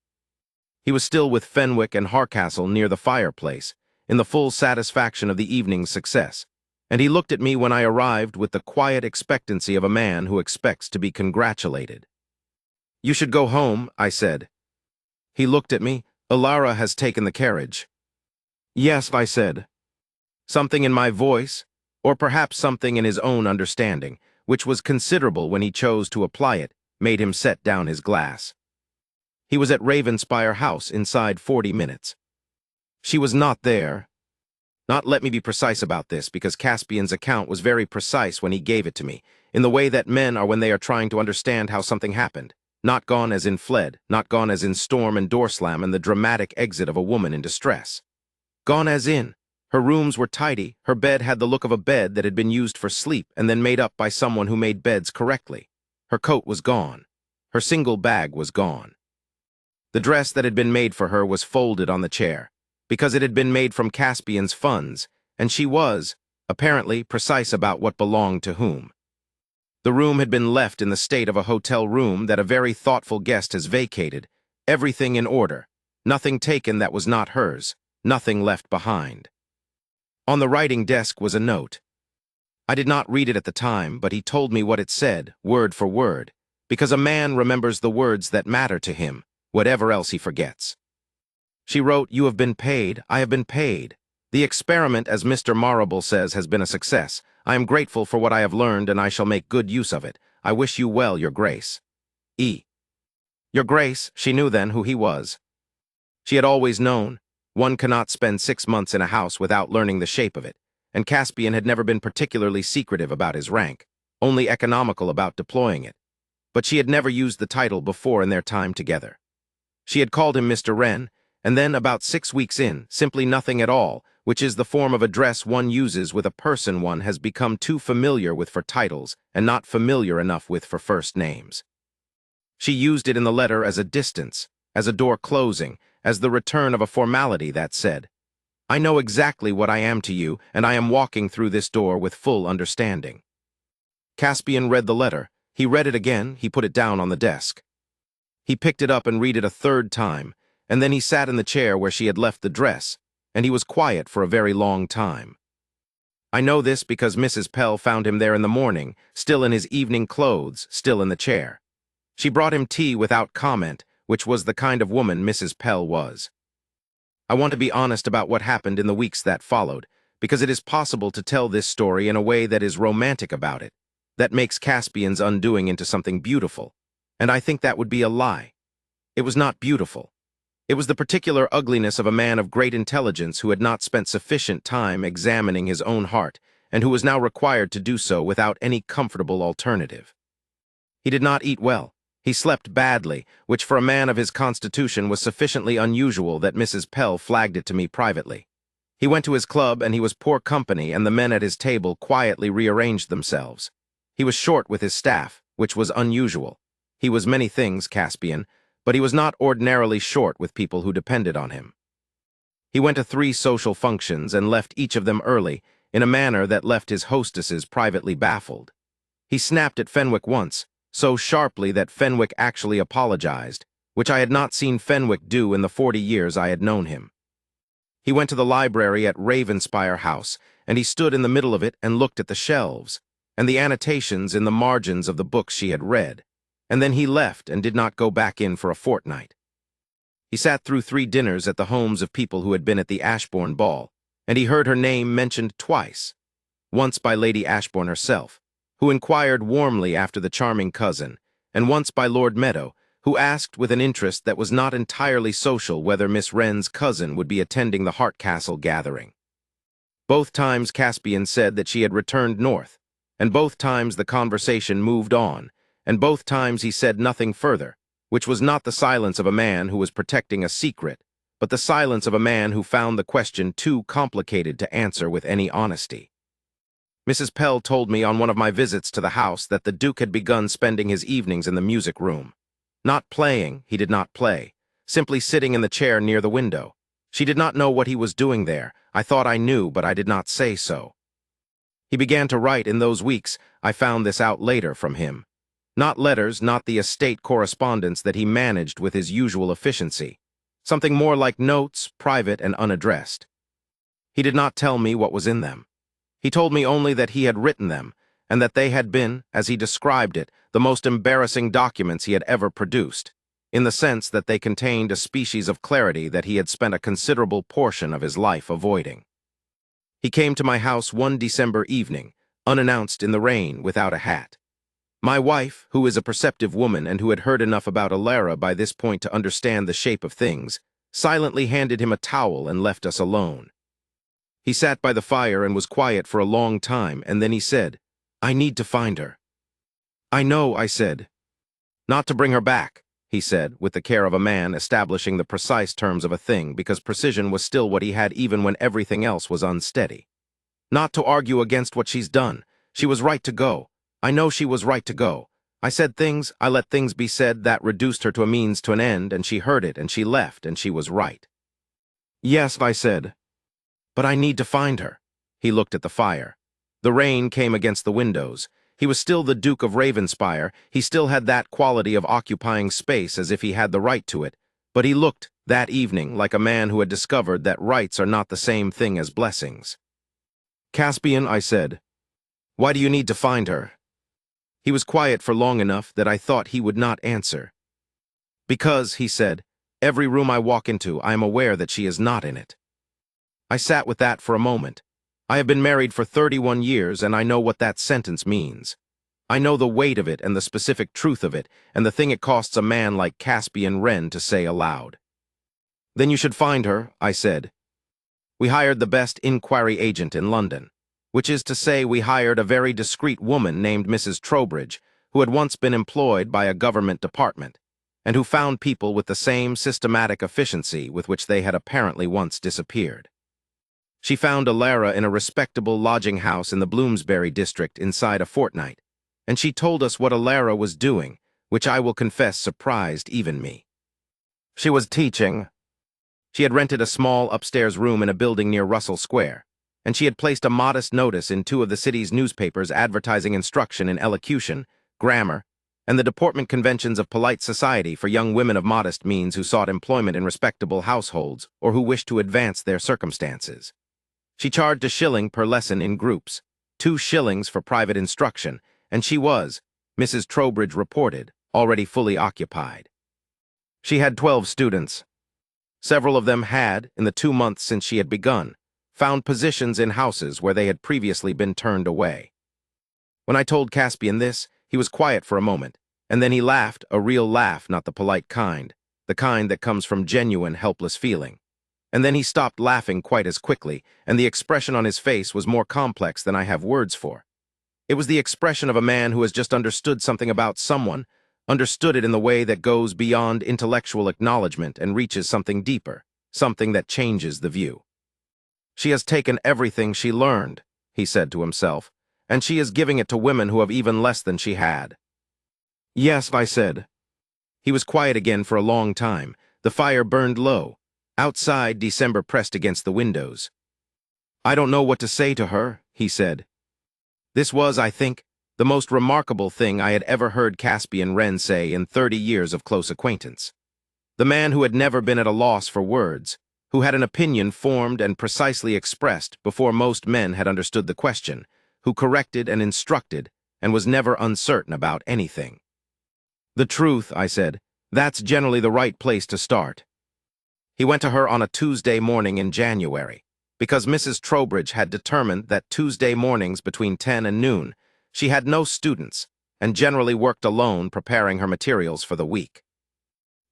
He was still with Fenwick and Harcastle near the fireplace, in the full satisfaction of the evening's success, and he looked at me when I arrived with the quiet expectancy of a man who expects to be congratulated. "You should go home," I said. He looked at me. "Alara has taken the carriage." "Yes," I said. Something in my voice, or perhaps something in his own understanding, which was considerable when he chose to apply it, made him set down his glass. He was at Ravenspire House inside 40 minutes. She was not there. Not let me be precise about this, because Caspian's account was very precise when he gave it to me, in the way that men are when they are trying to understand how something happened. Not gone as in fled, not gone as in storm and door slam and the dramatic exit of a woman in distress. Gone as in, her rooms were tidy, her bed had the look of a bed that had been used for sleep and then made up by someone who made beds correctly. Her coat was gone. Her single bag was gone. The dress that had been made for her was folded on the chair, because it had been made from Caspian's funds, and she was, apparently, precise about what belonged to whom. The room had been left in the state of a hotel room that a very thoughtful guest has vacated, everything in order, nothing taken that was not hers, nothing left behind. On the writing desk was a note. I did not read it at the time, but he told me what it said, word for word, because a man remembers the words that matter to him, whatever else he forgets. She wrote, "You have been paid, I have been paid. The experiment, as Mr. Marrable says, has been a success. I am grateful for what I have learned, and I shall make good use of it. I wish you well, Your Grace. E." Your Grace, she knew then who he was. She had always known. One cannot spend 6 months in a house without learning the shape of it, and Caspian had never been particularly secretive about his rank, only economical about deploying it. But she had never used the title before in their time together. She had called him Mr. Wren, and then about 6 weeks in, simply nothing at all, which is the form of address one uses with a person one has become too familiar with for titles and not familiar enough with for first names. She used it in the letter as a distance, as a door closing, as the return of a formality that said, "I know exactly what I am to you, and I am walking through this door with full understanding." Caspian read the letter. He read it again. He put it down on the desk. He picked it up and read it a third time, and then he sat in the chair where she had left the dress, and he was quiet for a very long time. I know this because Mrs. Pell found him there in the morning, still in his evening clothes, still in the chair. She brought him tea without comment, which was the kind of woman Mrs. Pell was. I want to be honest about what happened in the weeks that followed, because it is possible to tell this story in a way that is romantic about it, that makes Caspian's undoing into something beautiful, and I think that would be a lie. It was not beautiful. It was the particular ugliness of a man of great intelligence who had not spent sufficient time examining his own heart, and who was now required to do so without any comfortable alternative. He did not eat well. He slept badly, which for a man of his constitution was sufficiently unusual that Mrs. Pell flagged it to me privately. He went to his club, and he was poor company, and the men at his table quietly rearranged themselves. He was short with his staff, which was unusual. He was many things, Caspian, but he was not ordinarily short with people who depended on him. He went to 3 social functions and left each of them early, in a manner that left his hostesses privately baffled. He snapped at Fenwick once, so sharply that Fenwick actually apologized, which I had not seen Fenwick do in the 40 years I had known him. He went to the library at Ravenspire House, and he stood in the middle of it and looked at the shelves, and the annotations in the margins of the books she had read, and then he left and did not go back in for a fortnight. He sat through 3 dinners at the homes of people who had been at the Ashbourne ball, and he heard her name mentioned twice, once by Lady Ashbourne herself, who inquired warmly after the charming cousin, and once by Lord Meadow, who asked with an interest that was not entirely social whether Miss Wren's cousin would be attending the Hartcastle gathering. Both times Caspian said that she had returned north, and both times the conversation moved on, and both times he said nothing further, which was not the silence of a man who was protecting a secret, but the silence of a man who found the question too complicated to answer with any honesty. Mrs. Pell told me on one of my visits to the house that the Duke had begun spending his evenings in the music room. Not playing, he did not play, simply sitting in the chair near the window. She did not know what he was doing there. I thought I knew, but I did not say so. He began to write in those weeks. I found this out later from him. Not letters, not the estate correspondence that he managed with his usual efficiency. Something more like notes, private and unaddressed. He did not tell me what was in them. He told me only that he had written them, and that they had been, as he described it, the most embarrassing documents he had ever produced, in the sense that they contained a species of clarity that he had spent a considerable portion of his life avoiding. He came to my house one December evening, unannounced in the rain, without a hat. My wife, who is a perceptive woman and who had heard enough about Alara by this point to understand the shape of things, silently handed him a towel and left us alone. He sat by the fire and was quiet for a long time, and then he said, "I need to find her." "I know," I said. "Not to bring her back," he said, with the care of a man establishing the precise terms of a thing, because precision was still what he had even when everything else was unsteady. "Not to argue against what she's done. She was right to go. I know she was right to go. I said things, I let things be said that reduced her to a means to an end, and she heard it, and she left, and she was right." "Yes," I said. "But I need to find her." He looked at the fire. The rain came against the windows. He was still the Duke of Ravenspire. He still had that quality of occupying space as if he had the right to it, but he looked, that evening, like a man who had discovered that rights are not the same thing as blessings. "Caspian," I said, "why do you need to find her?" He was quiet for long enough that I thought he would not answer. "Because," he said, "every room I walk into, I am aware that she is not in it." I sat with that for a moment. I have been married for 31 years, and I know what that sentence means. I know the weight of it and the specific truth of it, and the thing it costs a man like Caspian Wren to say aloud. "Then you should find her," I said. We hired the best inquiry agent in London, which is to say we hired a very discreet woman named Mrs. Trowbridge, who had once been employed by a government department, and who found people with the same systematic efficiency with which they had apparently once disappeared. She found Alara in a respectable lodging house in the Bloomsbury district inside a fortnight, and she told us what Alara was doing, which I will confess surprised even me. She was teaching. She had rented a small upstairs room in a building near Russell Square, and she had placed a modest notice in 2 of the city's newspapers advertising instruction in elocution, grammar, and the deportment conventions of polite society for young women of modest means who sought employment in respectable households or who wished to advance their circumstances. She charged £1 per lesson in groups, 2 shillings for private instruction, and she was, Mrs. Trowbridge reported, already fully occupied. She had 12 students. Several of them had, in the 2 months since she had begun, found positions in houses where they had previously been turned away. When I told Caspian this, he was quiet for a moment, and then he laughed, a real laugh, not the polite kind, the kind that comes from genuine, helpless feeling. And then he stopped laughing quite as quickly, and the expression on his face was more complex than I have words for. It was the expression of a man who has just understood something about someone, understood it in the way that goes beyond intellectual acknowledgement and reaches something deeper, something that changes the view. "She has taken everything she learned," he said to himself, "and she is giving it to women who have even less than she had." "Yes," I said. He was quiet again for a long time. The fire burned low. Outside, December pressed against the windows. "I don't know what to say to her," he said. This was, I think, the most remarkable thing I had ever heard Caspian Wren say in 30 years of close acquaintance. The man who had never been at a loss for words, who had an opinion formed and precisely expressed before most men had understood the question, who corrected and instructed, and was never uncertain about anything. The truth, I said, that's generally the right place to start. He went to her on a Tuesday morning in January, because Mrs. Trowbridge had determined that Tuesday mornings between 10 and noon, she had no students, and generally worked alone preparing her materials for the week.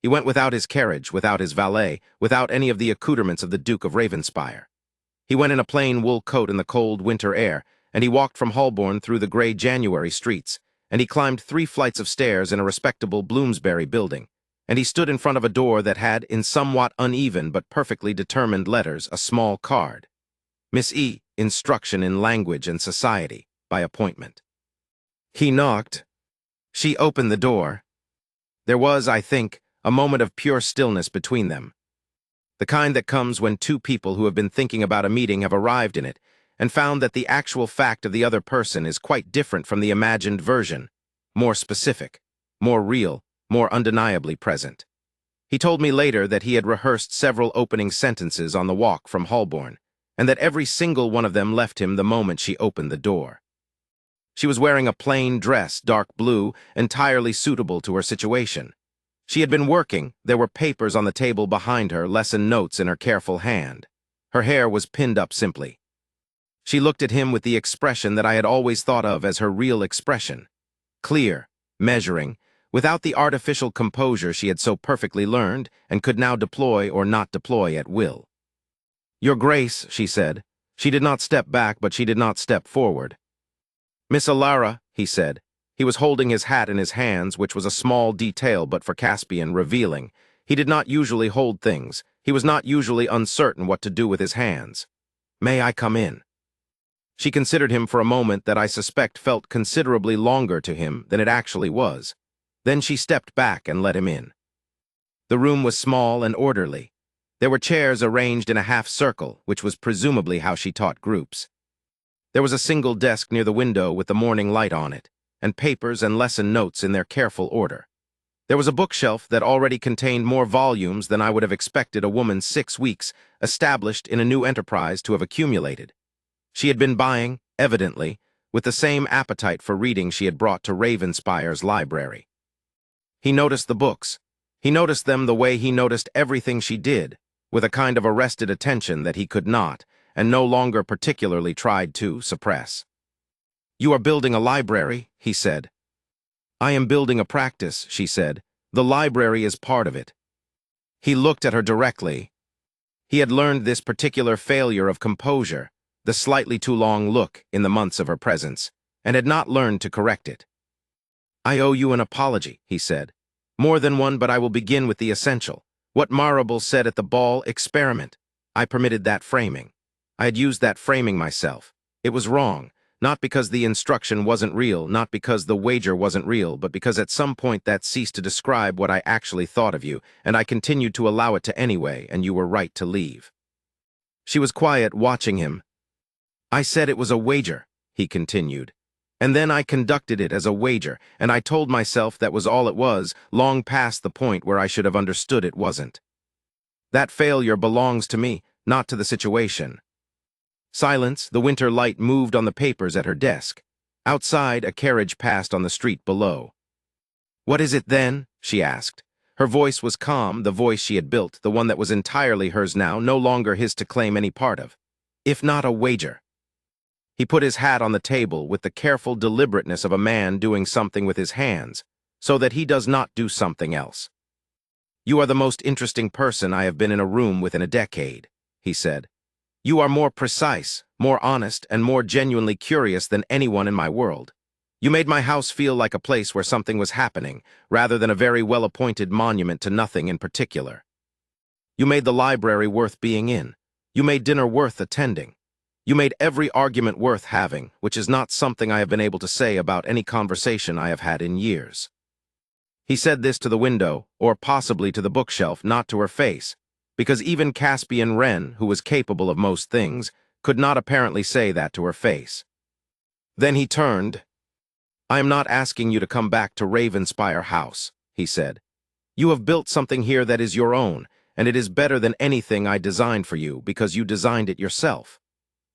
He went without his carriage, without his valet, without any of the accoutrements of the Duke of Ravenspire. He went in a plain wool coat in the cold winter air, and he walked from Holborn through the gray January streets, and he climbed 3 flights of stairs in a respectable Bloomsbury building, and he stood in front of a door that had, in somewhat uneven but perfectly determined letters, a small card. Miss E. Instruction in Language and Society, by appointment. He knocked. She opened the door. There was, I think, a moment of pure stillness between them. The kind that comes when 2 people who have been thinking about a meeting have arrived in it, and found that the actual fact of the other person is quite different from the imagined version, more specific, more real, more undeniably present. He told me later that he had rehearsed several opening sentences on the walk from Holborn, and that every single one of them left him the moment she opened the door. She was wearing a plain dress, dark blue, entirely suitable to her situation. She had been working. There were papers on the table behind her, lesson notes in her careful hand. Her hair was pinned up simply. She looked at him with the expression that I had always thought of as her real expression. Clear, measuring, without the artificial composure she had so perfectly learned and could now deploy or not deploy at will. "Your Grace," she said. She did not step back, but she did not step forward. "Miss Alara," he said. He was holding his hat in his hands, which was a small detail but for Caspian revealing. He did not usually hold things. He was not usually uncertain what to do with his hands. "May I come in?" She considered him for a moment that I suspect felt considerably longer to him than it actually was. Then she stepped back and let him in. The room was small and orderly. There were chairs arranged in a half-circle, which was presumably how she taught groups. There was a single desk near the window with the morning light on it, and papers and lesson notes in their careful order. There was a bookshelf that already contained more volumes than I would have expected a woman 6 weeks, established in a new enterprise, to have accumulated. She had been buying, evidently, with the same appetite for reading she had brought to Ravenspire's library. He noticed the books. He noticed them the way he noticed everything she did, with a kind of arrested attention that he could not, and no longer particularly tried to, suppress. "You are building a library," he said. "I am building a practice," she said. "The library is part of it." He looked at her directly. He had learned this particular failure of composure, the slightly too long look, in the months of her presence, and had not learned to correct it. "I owe you an apology," he said. "More than one, but I will begin with the essential. What Marrable said at the ball experiment. I permitted that framing. I had used that framing myself. It was wrong, not because the instruction wasn't real, not because the wager wasn't real, but because at some point that ceased to describe what I actually thought of you, and I continued to allow it to anyway, and you were right to leave." She was quiet, watching him. "I said it was a wager," he continued. "And then I conducted it as a wager, and I told myself that was all it was, long past the point where I should have understood it wasn't. That failure belongs to me, not to the situation." Silence. The winter light moved on the papers at her desk. Outside, a carriage passed on the street below. "What is it then?" she asked. Her voice was calm, the voice she had built, the one that was entirely hers now, no longer his to claim any part of. "If not a wager." He put his hat on the table with the careful deliberateness of a man doing something with his hands, so that he does not do something else. "You are the most interesting person I have been in a room with in a decade," he said. "You are more precise, more honest, and more genuinely curious than anyone in my world. You made my house feel like a place where something was happening, rather than a very well-appointed monument to nothing in particular. You made the library worth being in. You made dinner worth attending. You made every argument worth having, which is not something I have been able to say about any conversation I have had in years." He said this to the window, or possibly to the bookshelf, not to her face, because even Caspian Wren, who was capable of most things, could not apparently say that to her face. Then he turned. "I am not asking you to come back to Ravenspire House," he said. "You have built something here that is your own, and it is better than anything I designed for you because you designed it yourself.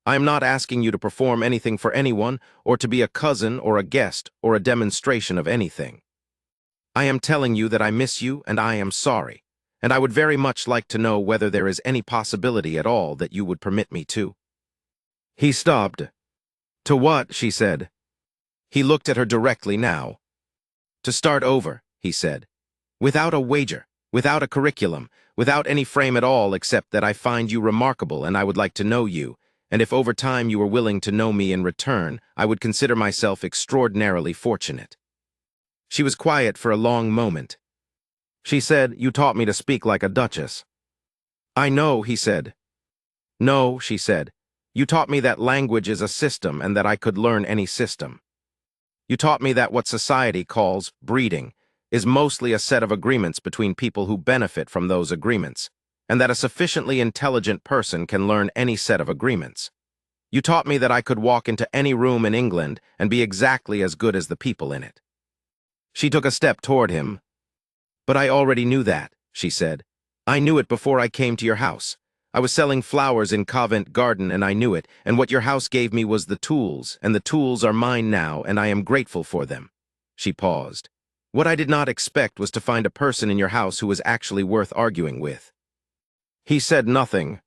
I am not asking you to perform anything for anyone or to be a cousin or a guest or a demonstration of anything. I am telling you that I miss you and I am sorry, and I would very much like to know whether there is any possibility at all that you would permit me to." He stopped. "To what?" she said. He looked at her directly now. "To start over," he said. "Without a wager, without a curriculum, without any frame at all except that I find you remarkable and I would like to know you, and if over time you were willing to know me in return, I would consider myself extraordinarily fortunate." She was quiet for a long moment. She said, "You taught me to speak like a duchess." "I know," he said. "No," she said. "You taught me that language is a system and that I could learn any system. You taught me that what society calls breeding is mostly a set of agreements between people who benefit from those agreements, and that a sufficiently intelligent person can learn any set of agreements. You taught me that I could walk into any room in England and be exactly as good as the people in it." She took a step toward him. "But I already knew that," she said. "I knew it before I came to your house. I was selling flowers in Covent Garden and I knew it, and what your house gave me was the tools, and the tools are mine now, and I am grateful for them." She paused. "What I did not expect was to find a person in your house who was actually worth arguing with." He said nothing.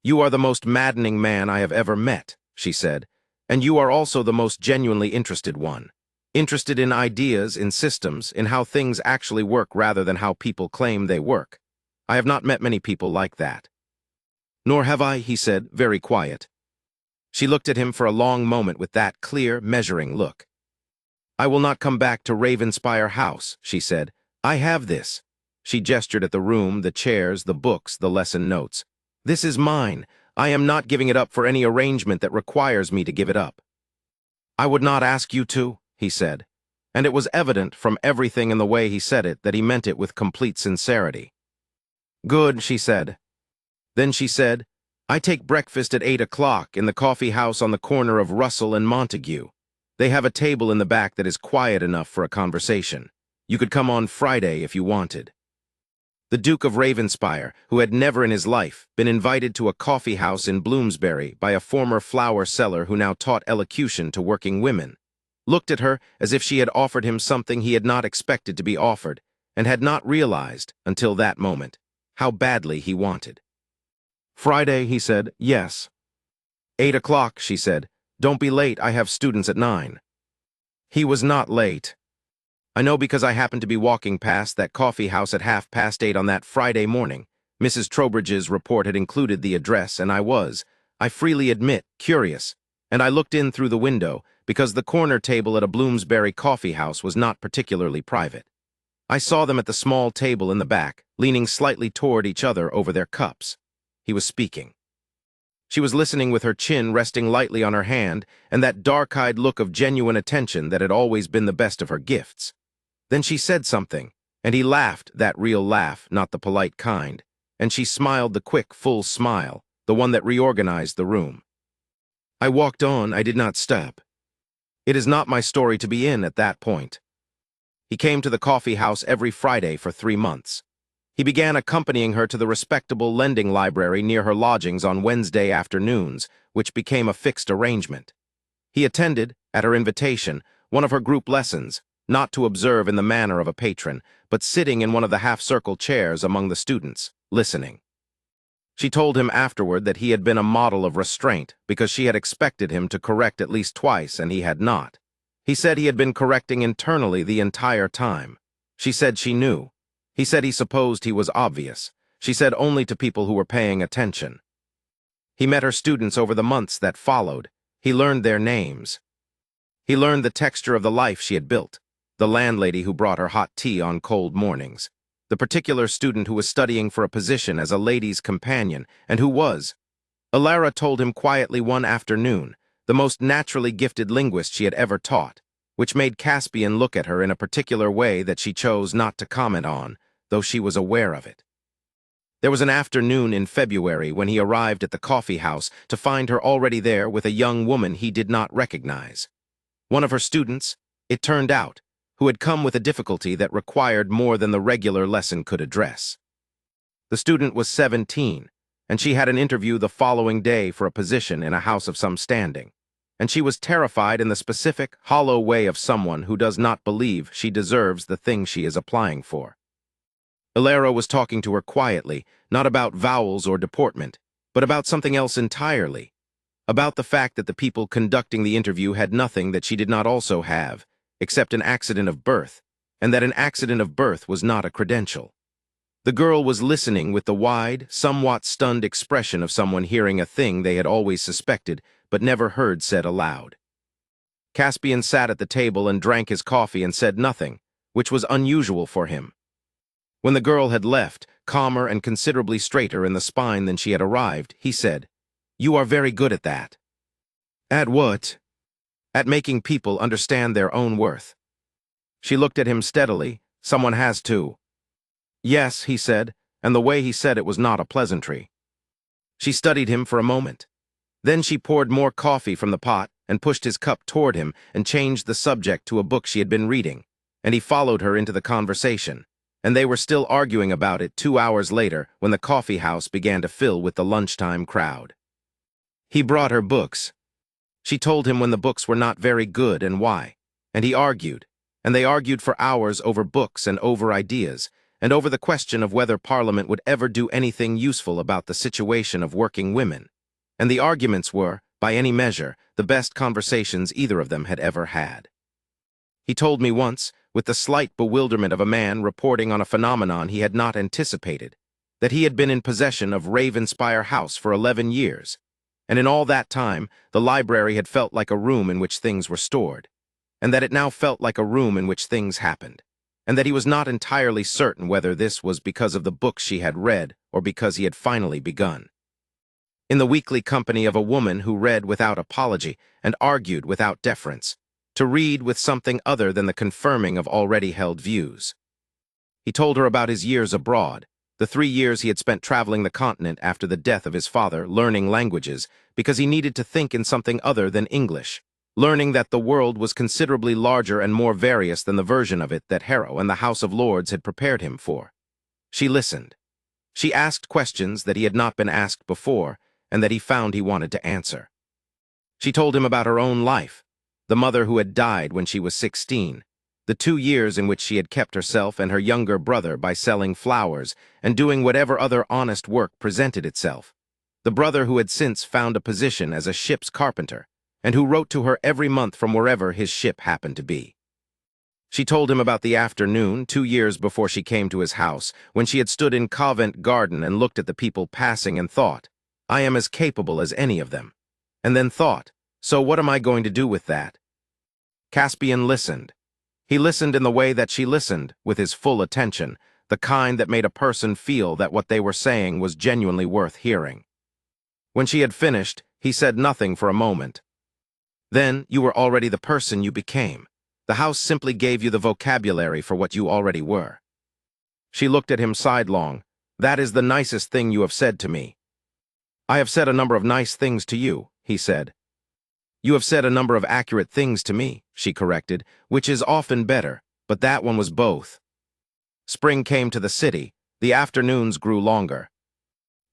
"You are the most maddening man I have ever met," she said, "and you are also the most genuinely interested one. Interested in ideas, in systems, in how things actually work rather than how people claim they work. I have not met many people like that." "Nor have I," he said, very quiet. She looked at him for a long moment with that clear, measuring look. "I will not come back to Ravenspire House," she said. "I have this." She gestured at the room, the chairs, the books, the lesson notes. "This is mine. I am not giving it up for any arrangement that requires me to give it up." "I would not ask you to," he said, and it was evident from everything in the way he said it that he meant it with complete sincerity. "Good," she said. Then she said, "I take breakfast at 8 o'clock in the coffee house on the corner of Russell and Montague. They have a table in the back that is quiet enough for a conversation. You could come on Friday if you wanted." The Duke of Ravenspire, who had never in his life been invited to a coffee house in Bloomsbury by a former flower seller who now taught elocution to working women, looked at her as if she had offered him something he had not expected to be offered, and had not realized, until that moment, how badly he wanted. "Friday," he said, "yes." 8 o'clock, she said. "Don't be late, I have students at 9. He was not late. I know because I happened to be walking past that coffee house at 8:30 on that Friday morning. Mrs. Trowbridge's report had included the address, and I freely admit, curious, and I looked in through the window, because the corner table at a Bloomsbury coffee house was not particularly private. I saw them at the small table in the back, leaning slightly toward each other over their cups. He was speaking. She was listening with her chin resting lightly on her hand and that dark-eyed look of genuine attention that had always been the best of her gifts. Then she said something, and he laughed, that real laugh, not the polite kind, and she smiled the quick, full smile, the one that reorganized the room. I walked on, I did not stop. It is not my story to be in at that point. He came to the coffee house every Friday for 3 months. He began accompanying her to the respectable lending library near her lodgings on Wednesday afternoons, which became a fixed arrangement. He attended, at her invitation, one of her group lessons, not to observe in the manner of a patron, but sitting in one of the half-circle chairs among the students, listening. She told him afterward that he had been a model of restraint because she had expected him to correct at least twice and he had not. He said he had been correcting internally the entire time. She said she knew. He said he supposed he was obvious. She said only to people who were paying attention. He met her students over the months that followed. He learned their names. He learned the texture of the life she had built, the landlady who brought her hot tea on cold mornings, the particular student who was studying for a position as a lady's companion, and who was, Alara told him quietly one afternoon, the most naturally gifted linguist she had ever taught, which made Caspian look at her in a particular way that she chose not to comment on, though she was aware of it. There was an afternoon in February when he arrived at the coffee house to find her already there with a young woman he did not recognize. One of her students, it turned out, who had come with a difficulty that required more than the regular lesson could address. The student was 17, and she had an interview the following day for a position in a house of some standing. And she was terrified in the specific, hollow way of someone who does not believe she deserves the thing she is applying for. Ilera was talking to her quietly, not about vowels or deportment, but about something else entirely. About the fact that the people conducting the interview had nothing that she did not also have, except an accident of birth, and that an accident of birth was not a credential. The girl was listening with the wide, somewhat stunned expression of someone hearing a thing they had always suspected but never heard said aloud. Caspian sat at the table and drank his coffee and said nothing, which was unusual for him. When the girl had left, calmer and considerably straighter in the spine than she had arrived, he said, "You are very good at that." "At what?" "At making people understand their own worth." She looked at him steadily. "Someone has to." "Yes," he said, and the way he said it was not a pleasantry. She studied him for a moment. Then she poured more coffee from the pot and pushed his cup toward him and changed the subject to a book she had been reading, and he followed her into the conversation, and they were still arguing about it 2 hours later when the coffee house began to fill with the lunchtime crowd. He brought her books. She told him when the books were not very good and why, and he argued, and they argued for hours over books and over ideas, and over the question of whether Parliament would ever do anything useful about the situation of working women. And the arguments were, by any measure, the best conversations either of them had ever had. He told me once, with the slight bewilderment of a man reporting on a phenomenon he had not anticipated, that he had been in possession of Ravenspire House for 11 years, and in all that time the library had felt like a room in which things were stored, and that it now felt like a room in which things happened, and that he was not entirely certain whether this was because of the books she had read or because he had finally begun. In the weekly company of a woman who read without apology and argued without deference, to read with something other than the confirming of already held views. He told her about his years abroad, the 3 years he had spent traveling the continent after the death of his father, learning languages, because he needed to think in something other than English, learning that the world was considerably larger and more various than the version of it that Harrow and the House of Lords had prepared him for. She listened. She asked questions that he had not been asked before, and that he found he wanted to answer. She told him about her own life, the mother who had died when she was 16, the 2 years in which she had kept herself and her younger brother by selling flowers and doing whatever other honest work presented itself, the brother who had since found a position as a ship's carpenter, and who wrote to her every month from wherever his ship happened to be. She told him about the afternoon, 2 years before she came to his house, when she had stood in Covent Garden and looked at the people passing and thought, "I am as capable as any of them," and then thought, "So what am I going to do with that?" Caspian listened. He listened in the way that she listened, with his full attention, the kind that made a person feel that what they were saying was genuinely worth hearing. When she had finished, he said nothing for a moment. "Then you were already the person you became. The house simply gave you the vocabulary for what you already were." She looked at him sidelong. "That is the nicest thing you have said to me." "I have said a number of nice things to you," he said. "You have said a number of accurate things to me," she corrected, "which is often better, but that one was both." Spring came to the city. The afternoons grew longer.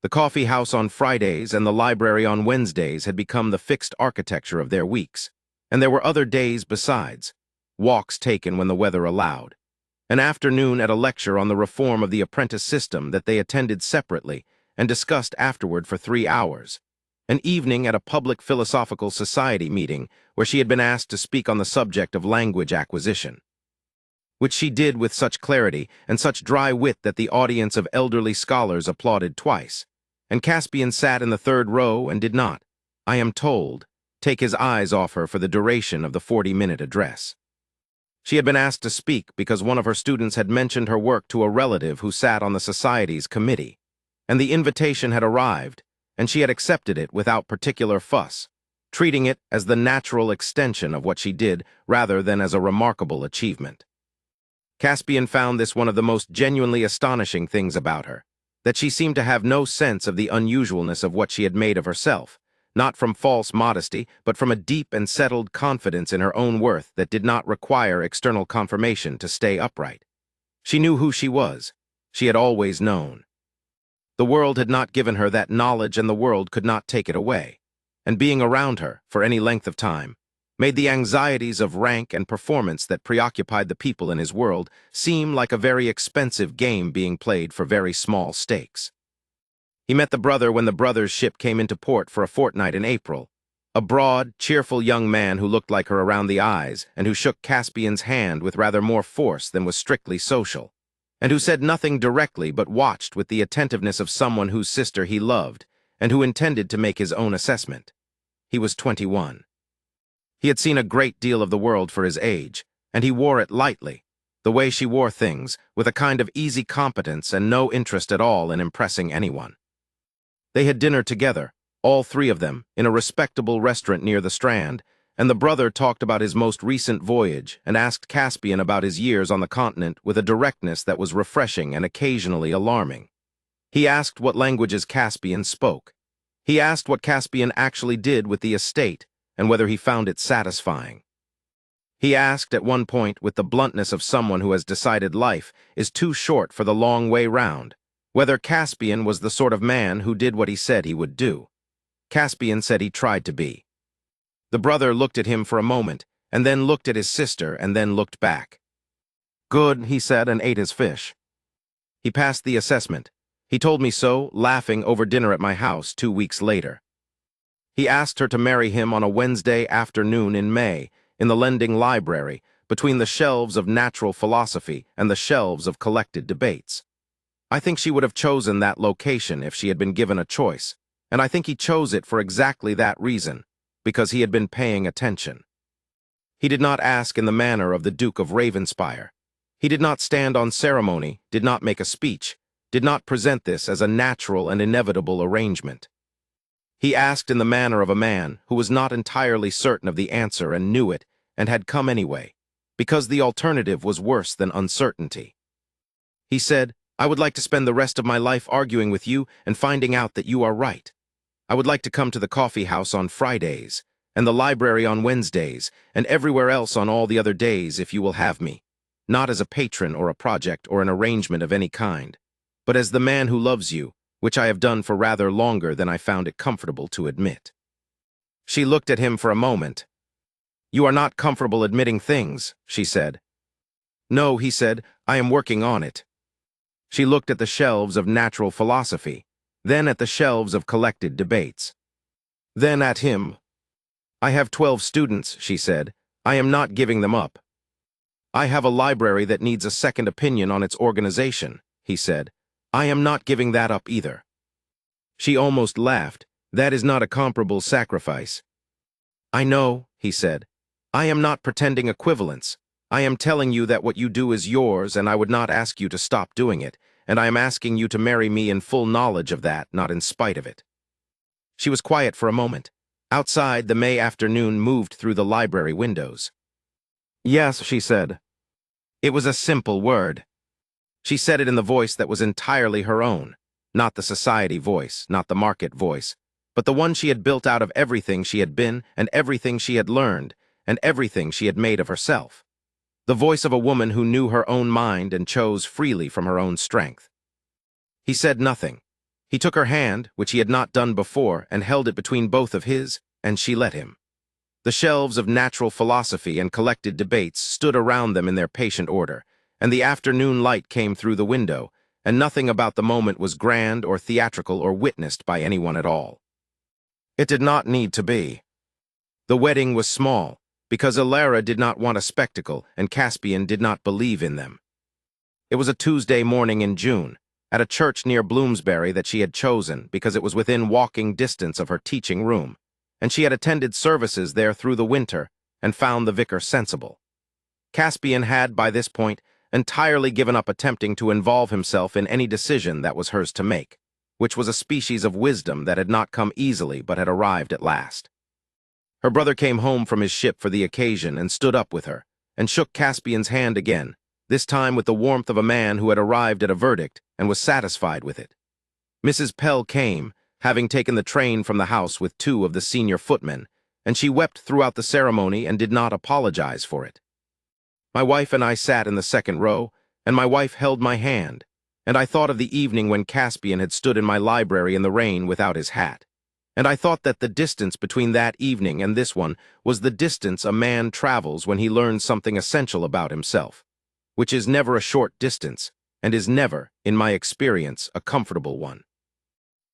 The coffee house on Fridays and the library on Wednesdays had become the fixed architecture of their weeks, and there were other days besides, walks taken when the weather allowed, an afternoon at a lecture on the reform of the apprentice system that they attended separately and discussed afterward for 3 hours, an evening at a public philosophical society meeting where she had been asked to speak on the subject of language acquisition, which she did with such clarity and such dry wit that the audience of elderly scholars applauded twice, and Caspian sat in the 3rd row and did not, I am told, take his eyes off her for the duration of the 40-minute address. She had been asked to speak because one of her students had mentioned her work to a relative who sat on the society's committee, and the invitation had arrived, and she had accepted it without particular fuss, treating it as the natural extension of what she did rather than as a remarkable achievement. Caspian found this one of the most genuinely astonishing things about her, that she seemed to have no sense of the unusualness of what she had made of herself, not from false modesty, but from a deep and settled confidence in her own worth that did not require external confirmation to stay upright. She knew who she was. She had always known. The world had not given her that knowledge and the world could not take it away. And being around her, for any length of time, made the anxieties of rank and performance that preoccupied the people in his world seem like a very expensive game being played for very small stakes. He met the brother when the brother's ship came into port for a fortnight in April. A broad, cheerful young man who looked like her around the eyes and who shook Caspian's hand with rather more force than was strictly social, and who said nothing directly but watched with the attentiveness of someone whose sister he loved and who intended to make his own assessment. He was 21. He had seen a great deal of the world for his age, and he wore it lightly, the way she wore things, with a kind of easy competence and no interest at all in impressing anyone. They had dinner together, all three of them, in a respectable restaurant near the Strand, and the brother talked about his most recent voyage and asked Caspian about his years on the continent with a directness that was refreshing and occasionally alarming. He asked what languages Caspian spoke. He asked what Caspian actually did with the estate and whether he found it satisfying. He asked at one point with the bluntness of someone who has decided life is too short for the long way round, whether Caspian was the sort of man who did what he said he would do. Caspian said he tried to be. The brother looked at him for a moment, and then looked at his sister, and then looked back. "Good," he said, and ate his fish. He passed the assessment. He told me so, laughing over dinner at my house 2 weeks later. He asked her to marry him on a Wednesday afternoon in May, in the lending library, between the shelves of natural philosophy and the shelves of collected debates. I think she would have chosen that location if she had been given a choice, and I think he chose it for exactly that reason, because he had been paying attention. He did not ask in the manner of the Duke of Ravenspire. He did not stand on ceremony, did not make a speech, did not present this as a natural and inevitable arrangement. He asked in the manner of a man who was not entirely certain of the answer and knew it and had come anyway, because the alternative was worse than uncertainty. He said, "I would like to spend the rest of my life arguing with you and finding out that you are right. I would like to come to the coffee house on Fridays, and the library on Wednesdays, and everywhere else on all the other days if you will have me, not as a patron or a project or an arrangement of any kind, but as the man who loves you, which I have done for rather longer than I found it comfortable to admit." She looked at him for a moment. "You are not comfortable admitting things," she said. "No," he said, "I am working on it." She looked at the shelves of natural philosophy, then at the shelves of collected debates. Then at him. "I have 12 students," she said. "I am not giving them up." "I have a library that needs a second opinion on its organization," he said. "I am not giving that up either." She almost laughed. "That is not a comparable sacrifice." "I know," he said. "I am not pretending equivalence. I am telling you that what you do is yours, and I would not ask you to stop doing it, and I am asking you to marry me in full knowledge of that, not in spite of it." She was quiet for a moment. Outside, the May afternoon moved through the library windows. "Yes," she said. It was a simple word. She said it in the voice that was entirely her own, not the society voice, not the market voice, but the one she had built out of everything she had been and everything she had learned and everything she had made of herself. The voice of a woman who knew her own mind and chose freely from her own strength. He said nothing. He took her hand, which he had not done before, and held it between both of his, and she let him. The shelves of natural philosophy and collected debates stood around them in their patient order, and the afternoon light came through the window, and nothing about the moment was grand or theatrical or witnessed by anyone at all. It did not need to be. The wedding was small, because Ilara did not want a spectacle and Caspian did not believe in them. It was a Tuesday morning in June, at a church near Bloomsbury that she had chosen because it was within walking distance of her teaching room, and she had attended services there through the winter and found the vicar sensible. Caspian had, by this point, entirely given up attempting to involve himself in any decision that was hers to make, which was a species of wisdom that had not come easily but had arrived at last. Her brother came home from his ship for the occasion and stood up with her, and shook Caspian's hand again, this time with the warmth of a man who had arrived at a verdict and was satisfied with it. Mrs. Pell came, having taken the train from the house with 2 of the senior footmen, and she wept throughout the ceremony and did not apologize for it. My wife and I sat in the second row, and my wife held my hand, And I thought of the evening when Caspian had stood in my library in the rain without his hat. And I thought that the distance between that evening and this one was the distance a man travels when he learns something essential about himself, which is never a short distance, and is never, in my experience, a comfortable one.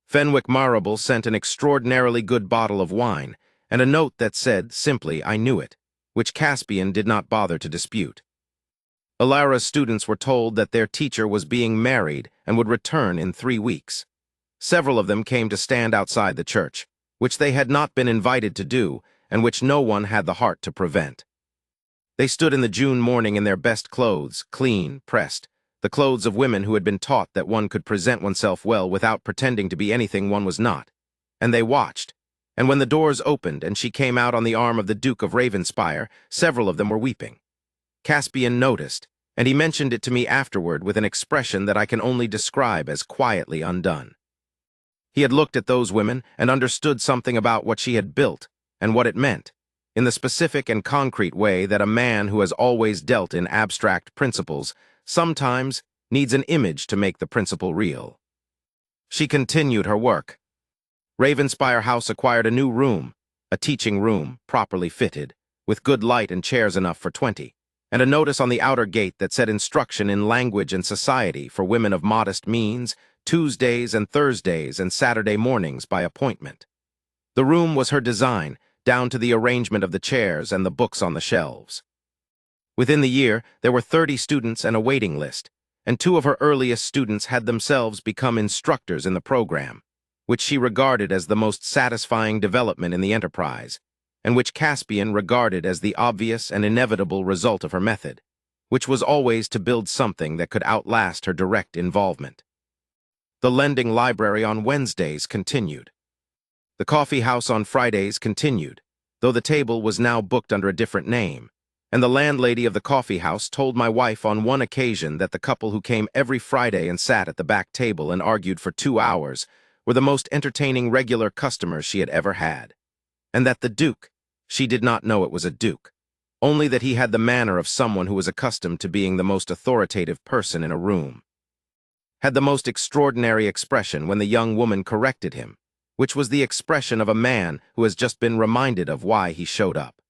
Fenwick Marrable sent an extraordinarily good bottle of wine, and a note that said, simply, "I knew it," which Caspian did not bother to dispute. Alara's students were told that their teacher was being married and would return in 3 weeks. Several of them came to stand outside the church, which they had not been invited to do, and which no one had the heart to prevent. They stood in the June morning in their best clothes, clean, pressed, the clothes of women who had been taught that one could present oneself well without pretending to be anything one was not. And they watched, and when the doors opened and she came out on the arm of the Duke of Ravenspire, several of them were weeping. Caspian noticed, and he mentioned it to me afterward with an expression that I can only describe as quietly undone. He had looked at those women and understood something about what she had built and what it meant, in the specific and concrete way that a man who has always dealt in abstract principles sometimes needs an image to make the principle real. She continued her work. Ravenspire House acquired a new room, a teaching room, properly fitted, with good light and chairs enough for 20, and a notice on the outer gate that said instruction in language and society for women of modest means, Tuesdays and Thursdays and Saturday mornings by appointment. The room was her design, down to the arrangement of the chairs and the books on the shelves. Within the year, there were 30 students and a waiting list, and 2 of her earliest students had themselves become instructors in the program, which she regarded as the most satisfying development in the enterprise, and which Caspian regarded as the obvious and inevitable result of her method, which was always to build something that could outlast her direct involvement. The lending library on Wednesdays continued. The coffee house on Fridays continued, though the table was now booked under a different name, and the landlady of the coffee house told my wife on one occasion that the couple who came every Friday and sat at the back table and argued for 2 hours were the most entertaining regular customers she had ever had, and that the Duke, she did not know it was a Duke, only that he had the manner of someone who was accustomed to being the most authoritative person in a room, had the most extraordinary expression when the young woman corrected him, which was the expression of a man who has just been reminded of why he showed up.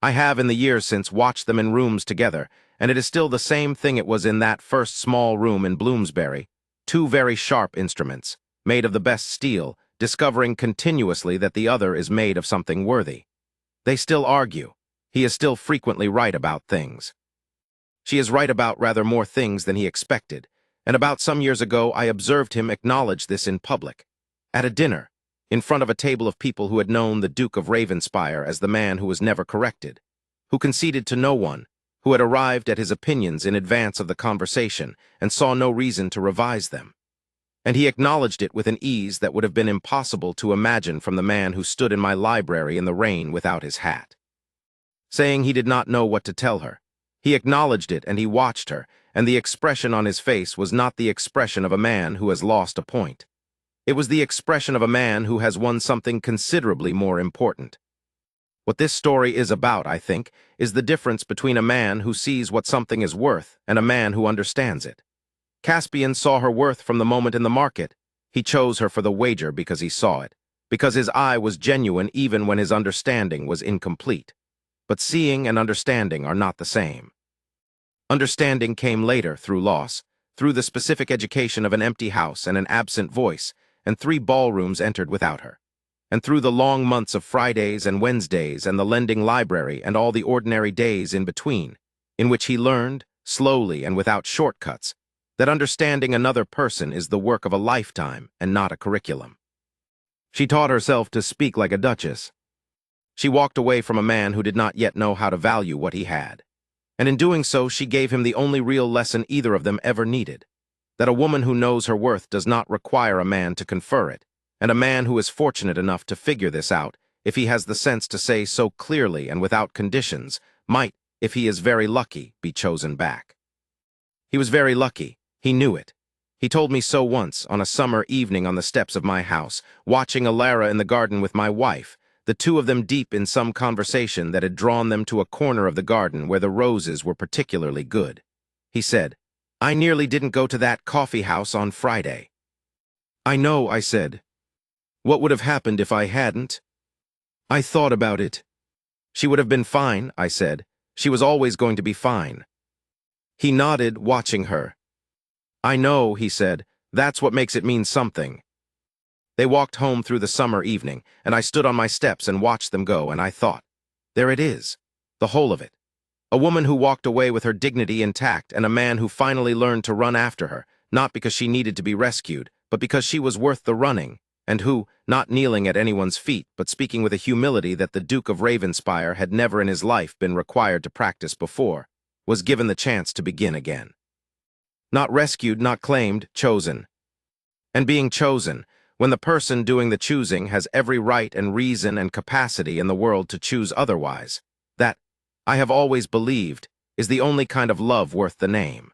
I have in the years since watched them in rooms together, and it is still the same thing it was in that first small room in Bloomsbury, 2 very sharp instruments, made of the best steel, discovering continuously that the other is made of something worthy. They still argue. He is still frequently right about things. She is right about rather more things than he expected, and about some years ago I observed him acknowledge this in public, at a dinner, in front of a table of people who had known the Duke of Ravenspire as the man who was never corrected, who conceded to no one, who had arrived at his opinions in advance of the conversation and saw no reason to revise them. And he acknowledged it with an ease that would have been impossible to imagine from the man who stood in my library in the rain without his hat. Saying he did not know what to tell her, he acknowledged it and he watched her, and the expression on his face was not the expression of a man who has lost a point. It was the expression of a man who has won something considerably more important. What this story is about, I think, is the difference between a man who sees what something is worth and a man who understands it. Caspian saw her worth from the moment in the market. He chose her for the wager because he saw it, because his eye was genuine even when his understanding was incomplete. But seeing and understanding are not the same. Understanding came later through loss, through the specific education of an empty house and an absent voice, and 3 ballrooms entered without her, and through the long months of Fridays and Wednesdays and the lending library and all the ordinary days in between, in which he learned, slowly and without shortcuts, that understanding another person is the work of a lifetime and not a curriculum. She taught herself to speak like a duchess. She walked away from a man who did not yet know how to value what he had. And in doing so, she gave him the only real lesson either of them ever needed, that a woman who knows her worth does not require a man to confer it, and a man who is fortunate enough to figure this out, if he has the sense to say so clearly and without conditions, might, if he is very lucky, be chosen back. He was very lucky. He knew it. He told me so once, on a summer evening on the steps of my house, watching Alara in the garden with my wife, the 2 of them deep in some conversation that had drawn them to a corner of the garden where the roses were particularly good. He said, I nearly didn't go to that coffee house on Friday. I know, I said. What would have happened if I hadn't? I thought about it. She would have been fine, I said. She was always going to be fine. He nodded, watching her. I know, he said. That's what makes it mean something. They walked home through the summer evening, and I stood on my steps and watched them go, and I thought, there it is, the whole of it. A woman who walked away with her dignity intact, and a man who finally learned to run after her, not because she needed to be rescued, but because she was worth the running, and who, not kneeling at anyone's feet, but speaking with a humility that the Duke of Ravenspire had never in his life been required to practice before, was given the chance to begin again. Not rescued, not claimed, chosen. And being chosen, when the person doing the choosing has every right and reason and capacity in the world to choose otherwise, that, I have always believed, is the only kind of love worth the name.